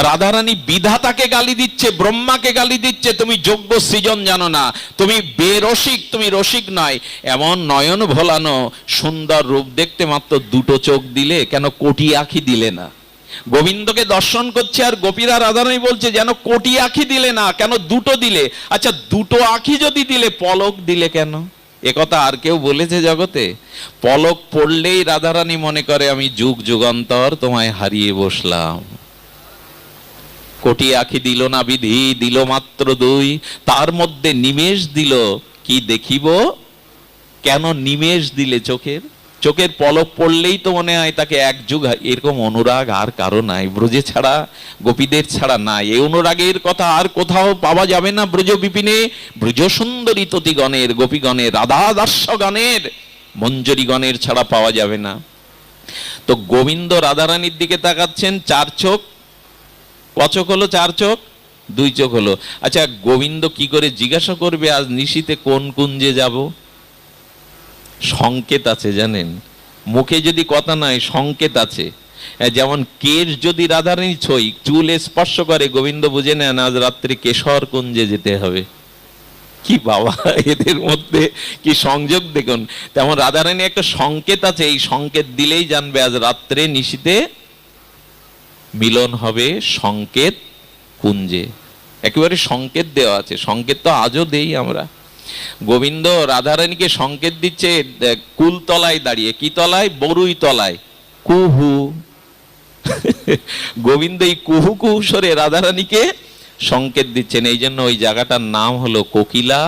রাধারানী বিধাতাকে গালি দিচ্ছে, ব্রহ্মাকে গালি দিচ্ছে, তুমি যোগ্য সৃজন জানো না, তুমি বেরসিক, তুমি রসিক নয়। এমন নয়ন ভোলানো সুন্দর রূপ দেখতে মাত্র দুটো চোখ দিলে, কেন কোটি আঁখি দিলে না? গোবিন্দকে দর্শন করছে আর গোপীরা রাধারানী বলছে, যেন কোটি আঁখি দিলে না, কেন দুটো দিলে? আচ্ছা, দুটো আঁখি যদি দিলে পলক দিলে কেন? একথা আর কেউ বলেছে জগতে? পলক পড়লেই রাধারানী মনে করে আমি যুগ যুগান্তর তোমায় হারিয়ে বসলাম। কোটি আঁখি দিল না বিধি, দিল মাত্র দুই, তার মধ্যে নিমেষ দিল কি দেখিব। কেন নিমেষ দিলে? চোখের পলক পড়লেই তো মনে হয় তাকে এক যুগ, এরকম অনুরাগ আর কারো নাই, ব্রজে ছাড়া, গোপীদের ছাড়া নাই। এই অনুরাগের কথা আর কোথাও পাওয়া যাবে না ব্রজ বিপিনে। ব্রজ সুন্দরী ততিগণের, গোপীগণের, রাধা দাস্যগণের, মঞ্জরীগণের ছাড়া পাওয়া যাবে না। তো গোবিন্দ রাধারানীর দিকে তাকাচ্ছেন, চার চোখ। কচক হলো? চার চোখ, দুই চোখ হলো। আচ্ছা, গোবিন্দ কি করে জিজ্ঞাসা করবে আজ নিশীথে কোন কুঞ্জে যাব? সংকেত আছে জানেন, মুখে যদি কথা নাই সংকেত আছে। যেমন কেশ যদি রাধারানী ছই চুল স্পর্শ করে, গোবিন্দ বুঝে নেন আজ রাত্রে কেশর কুঞ্জে যেতে হবে। কি বাবা, এদের মধ্যে কি সংযোগ দেখুন। তেমন রাধারানী একটা সংকেত আছে, এই সংকেত দিলেই জানবে আজ রাত্রে নিশীথে মিলন হবে সংকেত কুঞ্জে। একেবারে সংকেত দেওয়া আছে, সংকেত তো আজও দেই আমরা। গোবিন্দ রাধারানীকে সংকেত দিচ্ছে কুলতলায় দাঁড়িয়ে। কি তলায়? বরুই তলায়। কুহু গোবিন্দ এই কুহু কুহু স্বরে রাধারানীকে সংকেত দিচ্ছেন। এই জন্য ওই জায়গাটার নাম হলো কোকিলা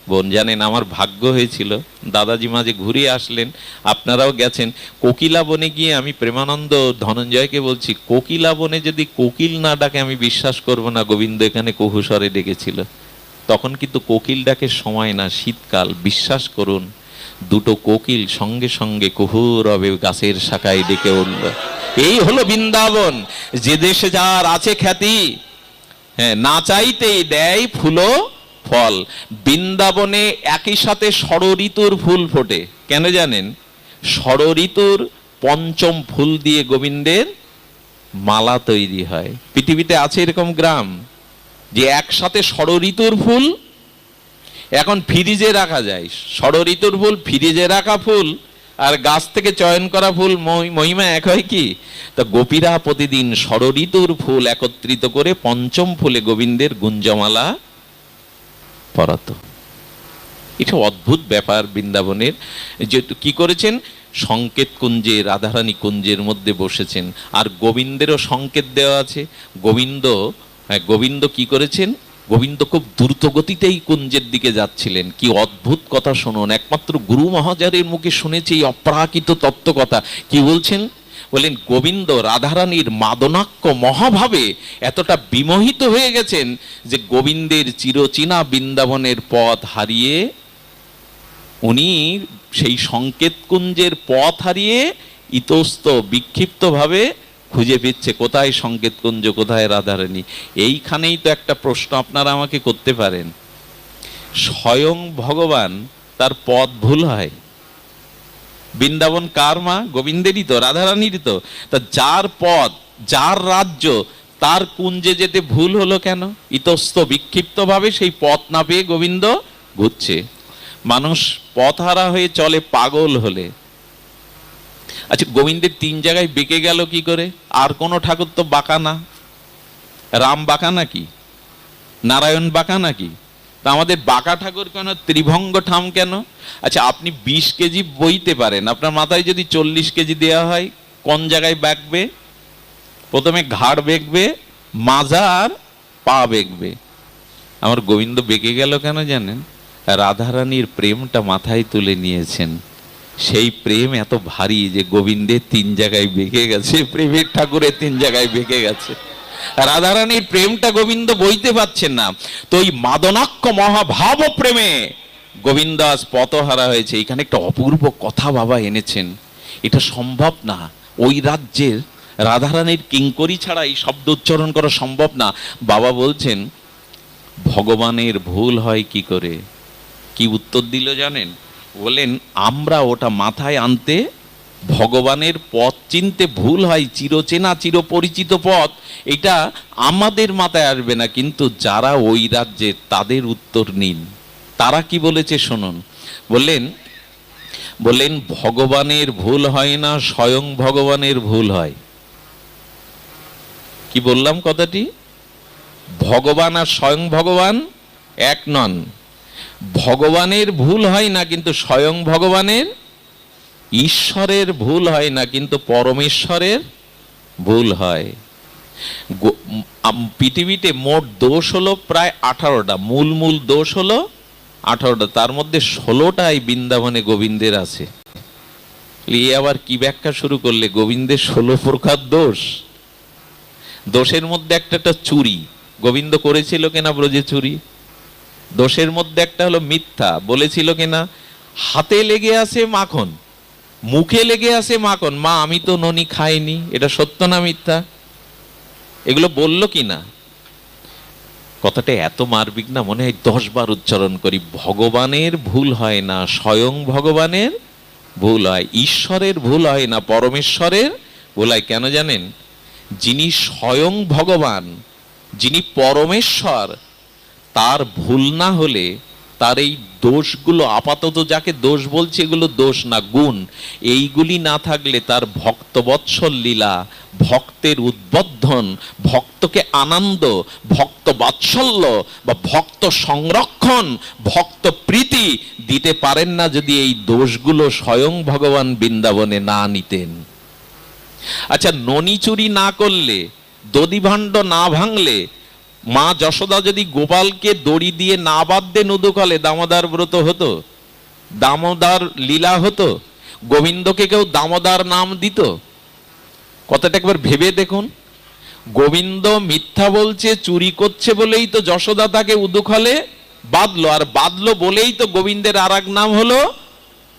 বন। জানেন, আমার ভাগ্য হয়েছিল, দাদাজি মাঝে ঘুরে আসলেন, আপনারাও গেছেন। কোকিলা বনে গিয়ে আমি প্রেমানন্দ ধনঞ্জয়কে বলছি, কোকিলা বনে যদি কোকিল না ডাকে আমি বিশ্বাস করব না গোবিন্দ এখানে কুহু স্বরে ডেকেছিল। তখন কিন্তু কোকিল ডাকে সময় না, শীতকাল। বিশ্বাস করুন, দুটো কোকিল সঙ্গে সঙ্গে কুহু রবে গাছের শাখায় ডেকে উঠল। এই হলো বৃন্দাবন, যে দেশে যার আছে খ্যাতি। হ্যাঁ, না চাইতেই দেয় ফুলো ফল। বৃন্দাবনে একই সাথে ষড়ঋতুর ফুল ফোটে। কেন জানেন? ষড়ঋতুর পঞ্চম ফুল দিয়ে গোবিন্দের মালা তৈরি হয়। পৃথিবীতে আছে এরকম গ্রাম যে একসাথে ষড়ঋতুর ফুল এখন ফ্রিজে রাখা যায়। ষড়ঋতুর ফুল, ফ্রিজে রাখা ফুল আর গাছ থেকে চয়ন করা ফুল, মহিমা এক হয় কি? তা গোপীরা প্রতিদিন ষড়ঋতুর ফুল একত্রিত করে পঞ্চম ফুলে গোবিন্দের গুঞ্জমালা পরাতো। এটা অদ্ভুত ব্যাপার বৃন্দাবনের। যে কি করেছেন, সংকেত কুঞ্জে, রাধারানী কুঞ্জের মধ্যে বসেছেন। আর গোবিন্দেরও সংকেত দেওয়া আছে। গোবিন্দ কি করেছেন? গোবিন্দ খুব দ্রুত গতিতেই কুঞ্জের দিকে যাচ্ছিলেন। কি অদ্ভুত কথা শুনুন, একমাত্র গুরু মহাজারের মুখে শুনেছি এই অপ্রাকৃত তত্ত্ব কথা। কি বলছেন? বলেন, গোবিন্দ রাধারানীর মাদনাক্য মহাভাবে এতটা বিমোহিত হয়ে গেছেন যে গোবিন্দের চিরচেনা বৃন্দাবনের পথ হারিয়ে উনি সেই সংকেত কুঞ্জের পথ হারিয়ে ইতস্ত বিক্ষিপ্ত ভাবে খুঁজে পেচ্ছে কোথায় সংকেত কুঞ্জ, কোথায় রাধারানী। এইখানেই তো একটা প্রশ্ন আপনারা আমাকে করতে পারেন, স্বয়ং ভগবান তার পথ ভুল হয়? বৃন্দাবন কার মা? গোবিন্দেরই তো, রাধারানীরই তো। তা যার পথ, যার রাজ্য, তার কুঞ্জে যেতে ভুল হলো কেন? ইতস্ত বিক্ষিপ্ত ভাবে সেই পথ না পেয়ে গোবিন্দ ঘুরছে। মানুষ পথহারা হয়ে চলে পাগল হলে। আচ্ছা, গোবিন্দের তিন জায়গায় বেঁকে গেল কি করে? আর কোন ঠাকুর তো বাঁকা না। রাম বাঁকা নাকি? নারায়ণ বাঁকা নাকি? তা আমাদের বাঁকা ঠাকুর কেন? ত্রিভঙ্গ ঠাম কেন? আচ্ছা, আপনি 20 কেজি বইতে পারেন, আপনার মাথায় যদি 40 কেজি দেওয়া হয়, কোন জায়গায় বাঁকবে? প্রথমে ঘাড় বেঁকবে, মাজা আর পা বেঁকবে। আমার গোবিন্দ বেঁকে গেল কেন জানেন? রাধারানীর প্রেমটা মাথায় তুলে নিয়েছেন। সেই প্রেম এত ভারী যে গোবিন্দের 3 জায়গায় বেঁকে গেছে, প্রেমের ঠাকুরের 3 জায়গায় বেঁকে গেছে। রাধারানীর প্রেমটা গোবিন্দ বইতে পারছেন না। তো ওই মাদনাক্ষ মহাভাব প্রেমে গোবিন্দ আজ পথহারা হয়েছে। এখানে একটা অপূর্ব কথা বাবা এনেছেন, এটা সম্ভব না। ওই রাজ্যের রাধারানীর কিঙ্করি ছাড়া এই শব্দ উচ্চারণ করা সম্ভব না। বাবা বলছেন ভগবানের ভুল হয় কি করে? কি উত্তর দিল জানেন? বলেন আমরা ওটা মাথায় আনতে, ভগবানের পথ চিনতে ভুল হয়, চিরচেনা চিরপরিচিত পথ, এটা আমাদের মাথায় আসবে না। কিন্তু যারা ওই রাজ্যের তাদের উত্তর নিন, তারা কি বলেছে শুনুন। বললেন ভগবানের ভুল হয় না, স্বয়ং ভগবানের ভুল হয়। কি বললাম কথাটি? ভগবান আর স্বয়ং ভগবান এক নন। ভগবানের ভুল হয় না, কিন্তু স্বয়ং ভগবানের, ঈশ্বরের ভুল হয় না, কিন্তু পরমেশ্বরের ভুল হয়। পৃথিবীতে মোট দোষ হলো প্রায় 18টা, মূল দোষ হলো 18টা, তার মধ্যে 16টাই বৃন্দাবনে গোবিন্দের আছে। এ আবার কি ব্যাখ্যা শুরু করলে? গোবিন্দের 16 প্রকার দোষ। দোষের মধ্যে একটা চুরি, গোবিন্দ করেছিল কিনা ব্রজে চুরি। দোষের মধ্যে একটা হলো মিথ্যা, বলেছিল কিনা। হাতে লেগে আছে মাখন, মুখে লেগে আছে মাখন, মা আমি তো ননি খাইনি, এটা সত্য না মিথ্যা? এগুলো বললো কিনা? কথাটা এত মারবিক না, মনে হয় 10 বার উচ্চারণ করি। ভগবানের ভুল হয় না, স্বয়ং ভগবানের ভুল হয়। ঈশ্বরের ভুল হয় না, পরমেশ্বরের ভুল হয়। কেন জানেন? যিনি স্বয়ং ভগবান, যিনি পরমেশ্বর, তার ভুল না হলে তার এই দোষগুলো, আপাতত যাকে দোষ বলছে এগুলো দোষ না, গুণ, এইগুলি না থাকলে তার ভক্তবৎসল লীলা, ভক্তের উদ্বোধন, ভক্তকে আনন্দ, ভক্ত বাৎসল্য বা ভক্ত সংরক্ষণ, ভক্ত প্রীতি দিতে পারেন না যদি এই দোষগুলো স্বয়ং ভগবান বৃন্দাবনে না নিতেন। আচ্ছা, ননি চুরি না করলে, দধিভাণ্ড না ভাঙলে, মা যশোদা যদি গোপালকে দড়ি দিয়ে না বাঁধতেন উদুকলে, দামোদর ব্রত হতো, দামোদর লীলা হতো, গোবিন্দকে কেউ দামোদর নাম দিত? কথাটা একবার ভেবে দেখুন। গোবিন্দ মিথ্যা বলছে, চুরি করছে বলেই তো যশোদা তাকে উদুকলে বাঁধলো, আর বাঁধলো বলেই তো গোবিন্দের আর এক নাম হলো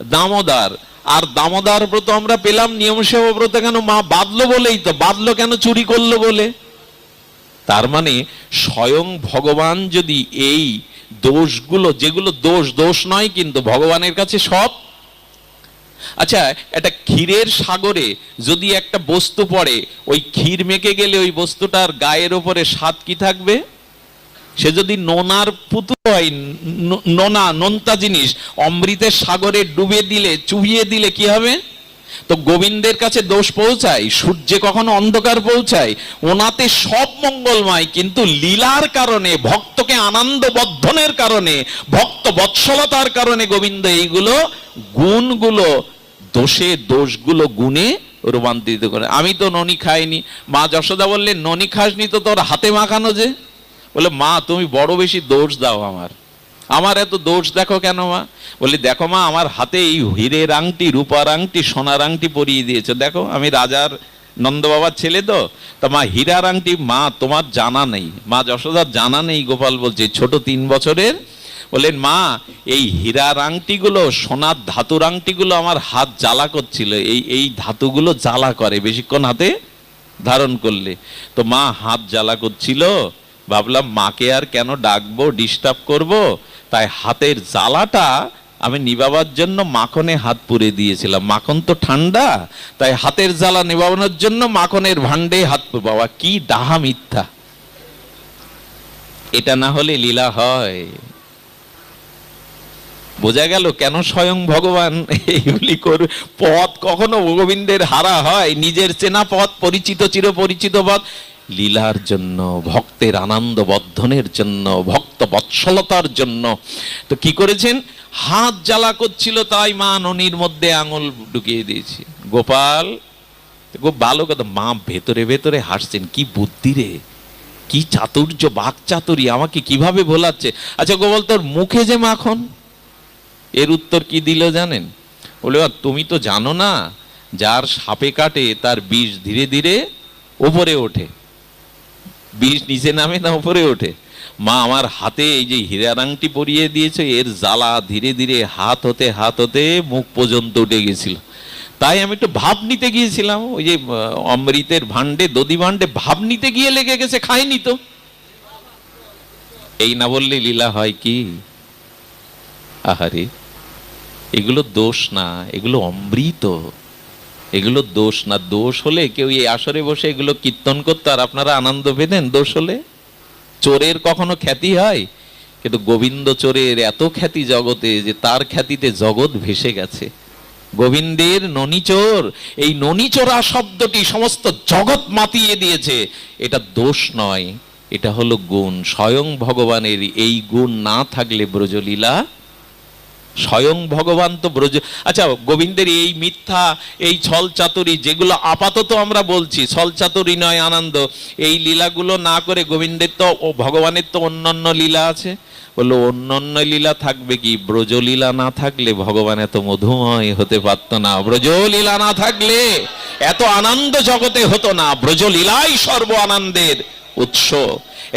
দামোদর। আর দামোদর ব্রত আমরা পেলাম, নিয়ম সেবা ব্রত কেন? মা বাঁধলো বলেই তো। বাঁধলো কেন? চুরি করলো বলে। তার মানে স্বয়ং ভগবান যদি এই দোষগুলো, যেগুলো দোষ নয় কিন্তু ভগবানের কাছে সব। আচ্ছা, একটা ক্ষীরের সাগরে যদি একটা বস্তু পড়ে, ওই ক্ষীর মেখে গেলে ওই বস্তুটার গায়ের ওপরে স্বাদ কি থাকবে? সে যদি নোনার পুতুল হয়, নোনতা জিনিস অমৃতের সাগরে ডুবে দিলে, চুবিয়ে দিলে কি হবে? তো গোবিন্দের কাছে দোষ পৌঁছায়, সূর্যে কখনো অন্ধকার পৌঁছায়? ওনাতে সব মঙ্গলময়, কিন্তু লীলার কারণে, ভক্তকে আনন্দ বদ্ধনের কারণে, ভক্ত বৎসলতার কারণে গোবিন্দ এইগুলো গুণগুলো, দোষগুলো গুণে রূপান্তরিত করে। আমি তো ননি খাইনি। মা যশোদা বললেন ননি খাসনি তো তোর হাতে মাখানো যে? বলে মা তুমি বড় বেশি দোষ দাও, আমার এত দোষ দেখো কেন মা? বলি দেখো মা, আমার হাতে এই হীরের আংটি, রূপার আংটি, সোনার আংটি পরিয়ে দিয়েছে, দেখো আমি রাজার নন্দ বাবার ছেলে তো। তা মা হীরার আংটি, মা তোমার জানা নেই। মা যশোদার জানা নেই। গোপাল বলছে ছোট 3 বছরের। বলেন মা এই হীরার আংটিগুলো, সোনার ধাতুর আংটিগুলো আমার হাত জ্বালা করছিল, এই ধাতুগুলো জ্বালা করে বেশিক্ষণ হাতে ধারণ করলে। তো মা হাত জ্বালা করছিল, ভাবলাম মাকে আর কেন ডাকবো, ডিস্টার্ব করব, তাই হাতের জ্বালাটা আমি নিবাবার জন্য মাখনে হাত পুরে দিয়েছিলাম। মাখন তো ঠান্ডা, তাই হাতের জ্বালা নিবানোর জন্য মাখনের ভান্ডে হাত পুরে। বাবা কি ডাহা মিথ্যা! এটা না হলে লীলা হয়? বোঝা গেল কেন স্বয়ং ভগবান এইগুলি করবে। পথ কখনো গোবিন্দের হারা হয়? নিজের চেনা পথ, পরিচিত চিরপরিচিত পথ, লীলার জন্য, ভক্তের আনন্দ বদ্ধনের জন্য, ভক্ত বৎসলতার জন্য। তো কি করেছেন? হাত জ্বালা করছিল, তাই মা ননির মধ্যে আঙুল ঢুকিয়ে দিয়েছে। গোপাল খুব ভালো কথা, মা ভেতরে ভেতরে হাসছেন, কি বুদ্ধি রে, কি চাতুর্য, বাক চাতুরি, আমাকে কিভাবে ভোলাচ্ছে। আচ্ছা গোপাল তোর মুখে যে মাখন, এর উত্তর কি দিল জানেন? বলে তুমি তো জানো না, যার সাপে কাটে তার বিষ ধীরে ধীরে উপরে ওঠে, বিষ নিচে নামে না উপরে ওঠে। মা আমার হাতে এই যে হীরার আংটি পরিয়ে দিয়েছে, এর জ্বালা ধীরে ধীরে হাত হতে মুখ পর্যন্ত উঠে গেছিল। তাই আমি একটু ভাব নিতে গিয়েছিলাম, ওই যে অমৃতের ভাণ্ডে দধি ভাণ্ডে ভাব নিতে গিয়ে লেগে গেছে, খাইনি তো। এই না বললে লীলা হয় কি? আহারে, এগুলো দোষ না, এগুলো অমৃত, এগুলো দোষ না। দোষ হলে কেউ এই আসরে বসে এগুলো কীর্তন করতো আর আপনারা আনন্দ পেতেন? দোষ হলে চোরের কখনো খ্যাতি হয়? কিন্তু গোবিন্দ চোরের এত খ্যাতি জগতে যে তার খ্যাতিতে জগৎ ভেসে গেছে। গোবিন্দের ননিচোর, এই ননিচোরা শব্দটি সমস্ত জগৎ মাতিয়ে দিয়েছে। এটা দোষ নয়, এটা হলো গুণ, স্বয়ং ভগবানের। এই গুণ না থাকলে ব্রজলীলা, স্বয়ং ভগবান তো ব্রজ। আচ্ছা, গোবিন্দের এই মিথ্যা, এই ছল চাতুরি যেগুলো আপাতত আমরা বলছি, ছল চাতুরি নয় আনন্দ, এই লীলাগুলো না করে গোবিন্দের তো ও ভগবানের তো অন্যান্য লীলা আছে। বললো অন্যান্য লীলা থাকবে কি? ব্রজলীলা না থাকলে ভগবান এত মধুময় হতে পারত না। ব্রজলীলা না থাকলে এত আনন্দ জগতে হতো না। ব্রজলীলাই সর্ব আনন্দের উৎস।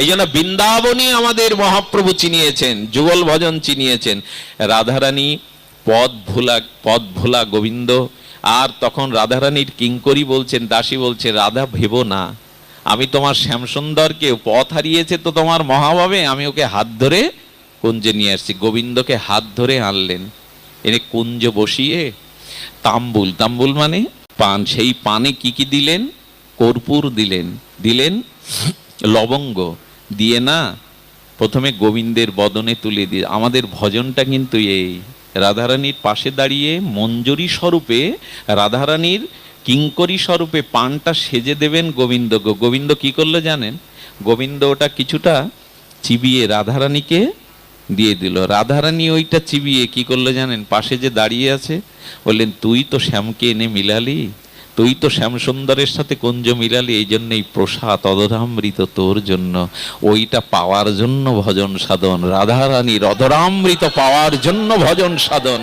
এই জন্য বৃন্দাবনই আমাদের মহাপ্রভু চিনিয়েছেন, যুগল ভজন চিনিয়েছেন। রাধারানী পদ ভোলা গোবিন্দ। আর তখন রাধারানীর কিঙ্করী বলছেন, দাসী বলছে, রাধা ভেবো না, আমি তোমার শ্যামসুন্দরকে পথ হারিয়েছে তো তোমার মহাভাবে, আমি ওকে হাত ধরে কুঞ্জে নিয়ে আসছি। গোবিন্দকে হাত ধরে আনলেন, এনে কুঞ্জ বসিয়ে তাম্বুল, তাম্বুল মানে পান, সেই পানে কি কি দিলেন? কর্পূর দিলেন, দিলেন লবঙ্গ দিয়ে না প্রথমে গোবিন্দের বদনে তুলে দিয়ে। আমাদের ভজনটা কিন্তু এই রাধারানীর পাশে দাঁড়িয়ে মঞ্জুরি স্বরূপে, রাধারানীর কিঙ্করী স্বরূপে পানটা সেজে দেবেন গোবিন্দকে। গোবিন্দ কি করলো জানেন? গোবিন্দ ওটা কিছুটা চিবিয়ে রাধারানীকে দিয়ে দিল। রাধারানী ওইটা চিবিয়ে কি করলো জানেন? পাশে যে দাঁড়িয়ে আছে বললেন, তুই তো শ্যামকে এনে মিলালি, তুই তো শ্যামসুন্দরের সাথে কুঞ্জ মিলালি, এই জন্য এই প্রসাদ অধরামৃত তোর জন্য। ওইটা পাওয়ার জন্য ভজন সাধন, রাধারানীর অধরামৃত পাওয়ার জন্য ভজন সাধন,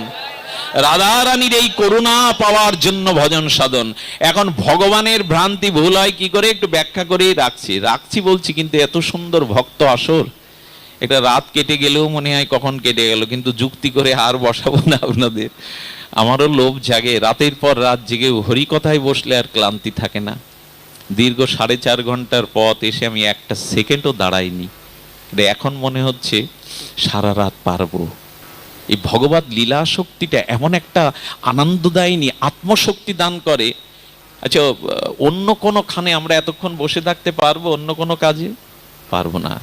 রাধারানীর এই করুণা পাওয়ার জন্য ভজন সাধন। এখন ভগবানের ভ্রান্তি ভুল হয় কি করে একটু ব্যাখ্যা করেই রাখছি বলছি, কিন্তু এত সুন্দর ভক্ত আসর, এটা রাত কেটে গেলেও মনে হয় কখন কেটে গেল, কিন্তু যুক্তি করে আর বসাবো না আপনাদের। আমারও লোভ জাগে, রাতের পর রাত জেগে হরি কথায় বসলে আর ক্লান্তি থাকে না। দীর্ঘ 4.5 ঘন্টার পথ এসে আমি একটা সেকেন্ডও দাঁড়াইনি, এখন মনে হচ্ছে সারা রাত পারবো। এই ভগবত লীলা শক্তিটা এমন একটা আনন্দদায়িনী আত্মশক্তি দান করে। আচ্ছা, অন্য কোনো খানে আমরা এতক্ষণ বসে থাকতে পারবো? অন্য কোনো কাজে পারবো না।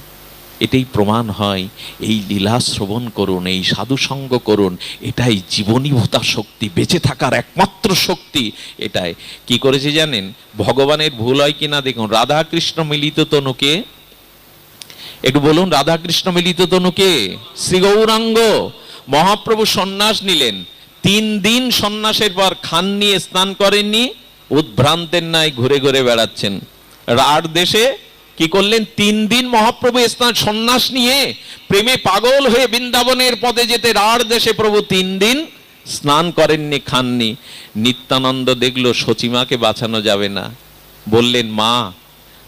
এটাই প্রমাণ হয়, এই লীলা শ্রবণ করুন, এই সাধু সঙ্গ করুন, এটাই জীবনীভূতা শক্তি, বেঁচে থাকার একমাত্র শক্তি এটাই। কি করেছে জানেন? ভগবানের ভুল হয় কিনা দেখুন। রাধা কৃষ্ণ মিলিত তনুকে, একটু বলুন, রাধা কৃষ্ণ মিলিত তনুকে শ্রী গৌরাঙ্গ মহাপ্রভু সন্ন্যাস নিলেন। 3 দিন সন্ন্যাসের পর খান নিয়ে স্নান করেননি, উদ্ভ্রান্তের নাই ঘুরে ঘুরে বেড়াচ্ছেন। রাঢ় দেশে কি করলেন? 3 দিন মহাপ্রভু স্নান সন্ন্যাস নিয়ে প্রেমে পাগল হয়ে বৃন্দাবনের পথে যেতে রাঢ় দেশে প্রভু 3 দিন স্নান করেননি, খাননি। নিত্যানন্দ দেখলো সচিমাকে বাঁচানো যাবে না, বললেন, মা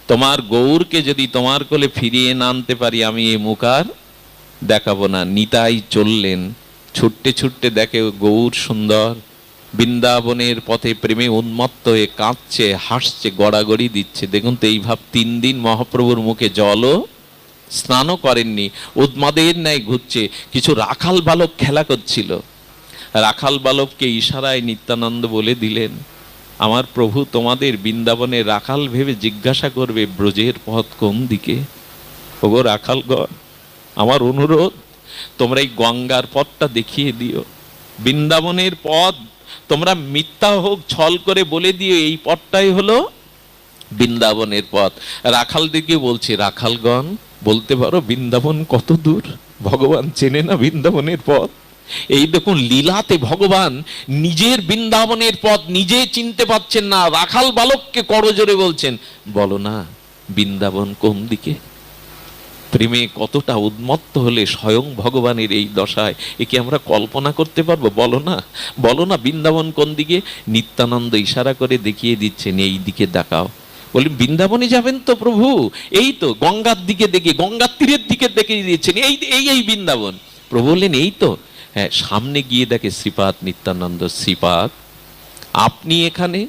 তোমার গৌরকে যদি তোমার কোলে ফিরিয়ে না আনতে পারি আমি এ মুখ আর দেখাবো না। নিতাই চললেন, ছুটতে ছুটতে দেখে গৌর সুন্দর বৃন্দাবনের পথে প্রেমে উন্মত্ত হয়ে কাঁদছে, হাসছে, গড়াগড়ি দিচ্ছে। দেখুন তো এই ভাব। 3 দিন মহাপ্রভুর মুখে জলও স্নানও করেননি, উন্মাদের ন্যায় ঘুরছে। কিছু রাখাল বালক খেলা করছিল, রাখাল বালককে ইশারায় নিত্যানন্দ বলে দিলেন, আমার প্রভু তোমাদের বৃন্দাবনে রাখাল ভেবে জিজ্ঞাসা করবে ব্রজের পথ কোন দিকে। ওগো রাখালগণ, আমার অনুরোধ, তোমরা এই গঙ্গার পথটা দেখিয়ে দিও। বৃন্দাবনের পথ তোমরা মিথ্যা হোক ছল করে বলে দিও এই পথটাই হলো বৃন্দাবনের পথ। রাখাল দিকে বলছে, রাখালগণ বলতে পারো বৃন্দাবন কত দূর? ভগবান চেনে না বৃন্দাবনের পথ? এই দেখুন, লীলাতে ভগবান নিজের বৃন্দাবনের পথ নিজে চিনতে পাচ্ছেন না, রাখাল বালককে করজোরে বলছেন, বলো না বৃন্দাবন কোন দিকে। প্রেমে কতটা উন্মত্ত হলে স্বয়ং ভগবানের এই দশায়, একে আমরা কল্পনা করতে পারবো? বলো না, বলো না। বৃন্দাবন কোন দিকে? নিত্যানন্দ ইশারা করে দেখিয়ে দিচ্ছেন, এই দিকে দেখাও। বলি বৃন্দাবনে যাবেন তো প্রভু? এই তো গঙ্গার দিকে দেখে, গঙ্গার তীরের দিকে দেখিয়ে দিচ্ছেন, এই এই এই বৃন্দাবন। প্রভু বললেন এই তো। হ্যাঁ, সামনে গিয়ে দেখে শ্রীপাদ নিত্যানন্দ, শ্রীপাদ আপনি এখানে?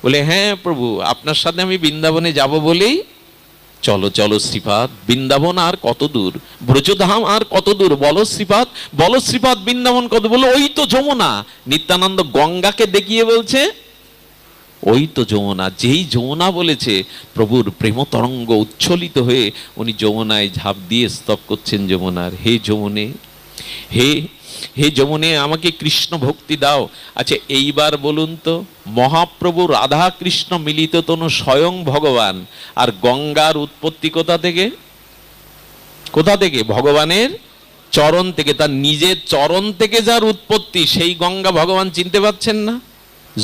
বলে হ্যাঁ প্রভু, আপনার সাথে আমি বৃন্দাবনে যাব বলেই। চলো চলো শ্রীপাদ, বৃন্দাবন আর কত দূর, ব্রজধাম আর কত দূর, বলো শ্রীপাদ, বলো শ্রীপাদ, বৃন্দাবন কত? বলো ওই তো যমুনা। নিত্যানন্দ গঙ্গাকে দেখিয়ে বলছে ওই তো যমুনা। যেই যমুনা বলেছে, প্রভুর প্রেম তরঙ্গ উচ্ছ্বলিত হয়ে উনি যমুনায় ঝাঁপ দিয়ে স্তব করছেন যমুনার। হে যমুনে, হে হে যমুনে, আমাকে কৃষ্ণ ভক্তি দাও। আচ্ছা এইবার বলুন তো, মহাপ্রভু রাধা কৃষ্ণ মিলিত তনু স্বয়ং ভগবান, আর গঙ্গার উৎপত্তি কোথা থেকে? কোথা থেকে? ভগবানের চরণ থেকে। তার নিজের চরণ থেকে যার উৎপত্তি, সেই গঙ্গা ভগবান চিনতে পারছেন না?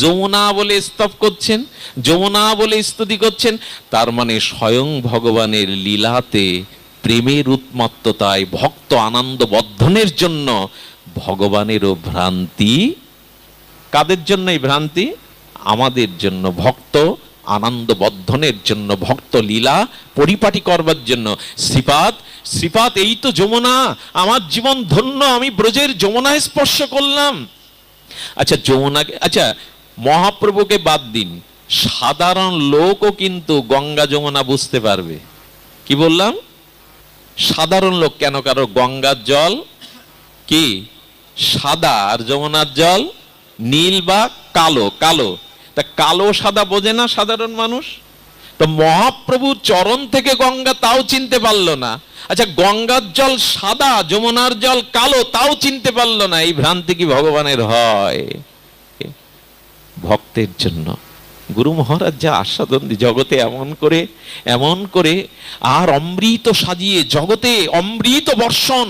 যমুনা বলে স্তব করছেন, যমুনা বলে স্তুতি করছেন। তার মানে স্বয়ং ভগবানের লীলাতে, প্রেমের উন্মত্ততায়, ভক্ত আনন্দ বর্ধনের জন্য ভগবানেরও ভ্রান্তি। কাদের জন্য এই ভ্রান্তি? আমাদের জন্য, ভক্ত আনন্দ বর্ধনের জন্য, ভক্ত লীলা পরিপাটি করবার জন্য। শ্রীপাদ, শ্রীপাদ এই তো যমুনা, আমার জীবন ধন্য, আমি ব্রজের যমুনায় স্পর্শ করলাম। আচ্ছা যমুনাকে, আচ্ছা মহাপ্রভুকে বাদ দিন, সাধারণ লোকও কিন্তু গঙ্গা যমুনা বুঝতে পারবে। কি বললাম? সাধারণ লোক। কেন? কারণ গঙ্গার জল কি সাদা, আর যমুনার জল নীল বা কালো। কালো, তা কালো সাদা বোঝে না সাধারণ মানুষ। তো মহাপ্রভুর চরণ থেকে গঙ্গা, তাও চিনতে পারলো না। আচ্ছা গঙ্গার জল সাদা, যমুনার জল কালো, তাও চিনতে পারলো না। এই ভ্রান্তি কি ভগবানের হয়? ভক্তের জন্য গুরু মহারাজ যা আস্বাদন জগতে এমন করে আর অমৃত সাজিয়ে, জগতে অমৃত বর্ষণ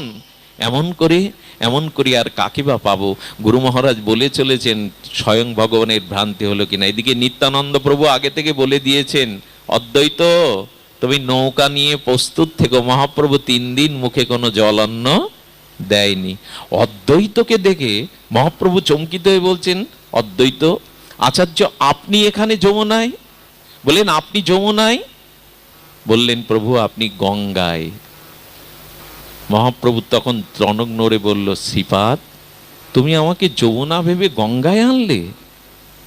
এমন করে আর কাকে বা পাবো? গুরু মহারাজ বলে চলেছেন স্বয়ং ভগবানের ভ্রান্তি হলো কিনা। এদিকে নিত্যানন্দ প্রভু আগে থেকে বলে দিয়েছেন, অদ্বৈত তুমি নৌকা নিয়ে প্রস্তুত থেকো। মহাপ্রভু 3 দিন মুখে কোনো জল অন্ন দেয়নি। অদ্বৈতকে দেখে মহাপ্রভু চমকিত হয়ে বলছেন, অদ্বৈত আচার্য আপনি এখানে যমুনায়? বললেন আপনি যমুনায়? বললেন প্রভু আপনি গঙ্গায়। মহাপ্রভু তখন টনক নড়ে বলল, শ্রীপাদ তুমি আমাকে যমুনা ভেবে গঙ্গায় আনলে?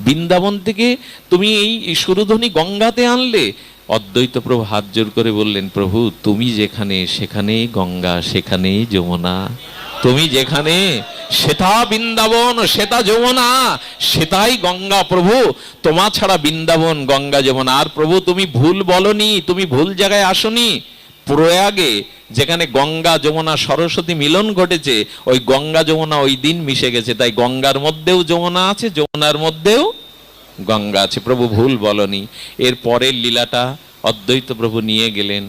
বৃন্দাবন থেকে তুমি এই সুরধ্বনি গঙ্গাতে আনলে? অদ্বৈত প্রভু হাত জোর করে বললেন, প্রভু তুমি যেখানে সেখানেই গঙ্গা, সেখানেই যমুনা। তুমি যেখানে সেটা বৃন্দাবন, সেটা যমুনা, সেটাই গঙ্গা। প্রভু তোমা ছাড়া বৃন্দাবন, গঙ্গা, যমুনা। আর প্রভু তুমি ভুল বলনি, তুমি ভুল জায়গায় আসনি। প্রয়াগে যেখানে গঙ্গা যমুনা সরস্বতী মিলন ঘটেছে, ওই গঙ্গা যমুনা ওই দিন মিশে গেছে। তাই গঙ্গার মধ্যেও যমুনা আছে, যমুনার মধ্যেও গঙ্গা আছে। প্রভু ভুল বলনি। এর পরের লীলাটা অদ্বৈত প্রভু নিয়ে গেলেন।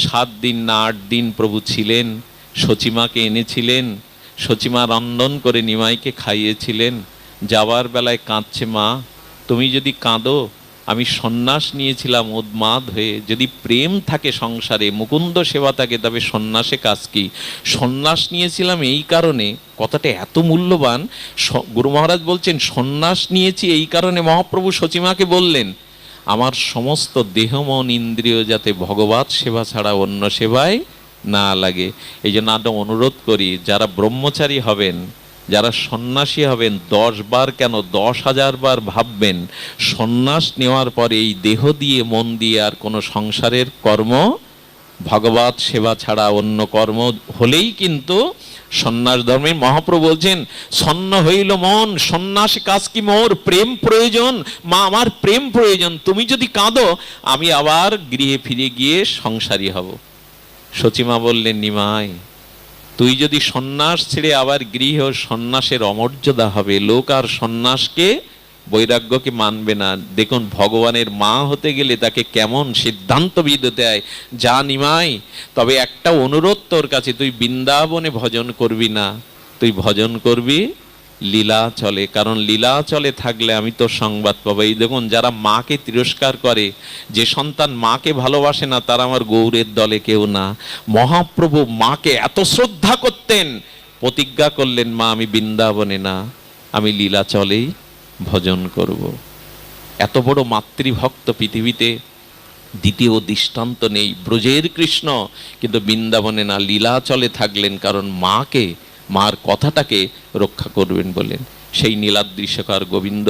7 দিন না 8 দিন প্রভু ছিলেন। সচিমাকে এনেছিলেন, সচিমা রন্ধন করে নিমাইকে খাইয়েছিলেন। যাওয়ার বেলায় কাঁদছে, মা তুমি যদি কাঁদো, আমি সন্ন্যাস নিয়েছিলাম উন্মাদ হয়ে। যদি প্রেম থাকে সংসারে, মুকুন্দ সেবা থাকে, তবে সন্ন্যাসে কাজ কি? সন্ন্যাস নিয়েছিলাম এই কারণে, কথাটা এত মূল্যবান। গুরু মহারাজ বলছেন সন্ন্যাস নিয়েছি এই কারণে। মহাপ্রভু সচিমাকে বললেন, আমার সমস্ত দেহ মন ইন্দ্রিয় যাতে ভগবত সেবা ছাড়া অন্য সেবায় না লাগে। এই জন্য আমরা অনুরোধ করি, যারা ব্রহ্মচারী হবেন, যারা সন্ন্যাসী হবেন, 10 বার কেন 10,000 বার ভাববেন, সন্ন্যাস নেওয়ার পরে এই দেহ দিয়ে মন দিয়ে আর কোনো সংসারের কর্ম, ভগবত সেবা ছাড়া অন্য কর্ম হলেই কিন্তু সন্ন্যাস ধর্মে। মহাপ্রভু বলছেন, সন্ন হইল মন, সন্ন্যাস কাজ কি মোর? প্রেম প্রয়োজন, মা আমার প্রেম প্রয়োজন। তুমি যদি কাঁদো, আমি আবার গৃহে ফিরে গিয়ে সংসারী হব। সচিমা বললেন, নিমাই তুই যদি সন্ন্যাস ছেড়ে আবার গৃহ, সন্ন্যাসের অমর্যাদা হবে। লোক আর সন্ন্যাসকে, বৈরাগ্যকে মানবে না। দেখুন ভগবানের মা হতে গেলে তাকে কেমন সিদ্ধান্তবিদ হতে হয়। যা নিমাই, তবে একটা অনুরোধ তোর কাছে, তুই বৃন্দাবনে ভজন করবি না, তুই ভজন করবি লীলা চলে, কারণ লীলা চলে থাকলে আমি তো সংবাদ পাবো। এই দেখুন, যারা মাকে তিরস্কার করে, যে সন্তান মাকে ভালোবাসে না, তারা আমার গৌরের দলে কেউ না। মহাপ্রভু মাকে এত শ্রদ্ধা করতেন, প্রতিজ্ঞা করলেন, মা আমি বৃন্দাবনে না, আমি লীলা চলেই ভজন করব। এত বড় মাতৃভক্ত পৃথিবীতে দ্বিতীয় দৃষ্টান্ত নেই। ব্রজের কৃষ্ণ কিন্তু বৃন্দাবনে না, লীলাচলে থাকলেন, কারণ মাকে, মার কথাটাকে রক্ষা করবেন বলেন। সেই নীলাদ্রিশেখর গোবিন্দ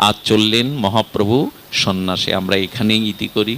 আজ চললেন মহাপ্রভু সন্ন্যাসে। আমরা এখানেই ইতি করি।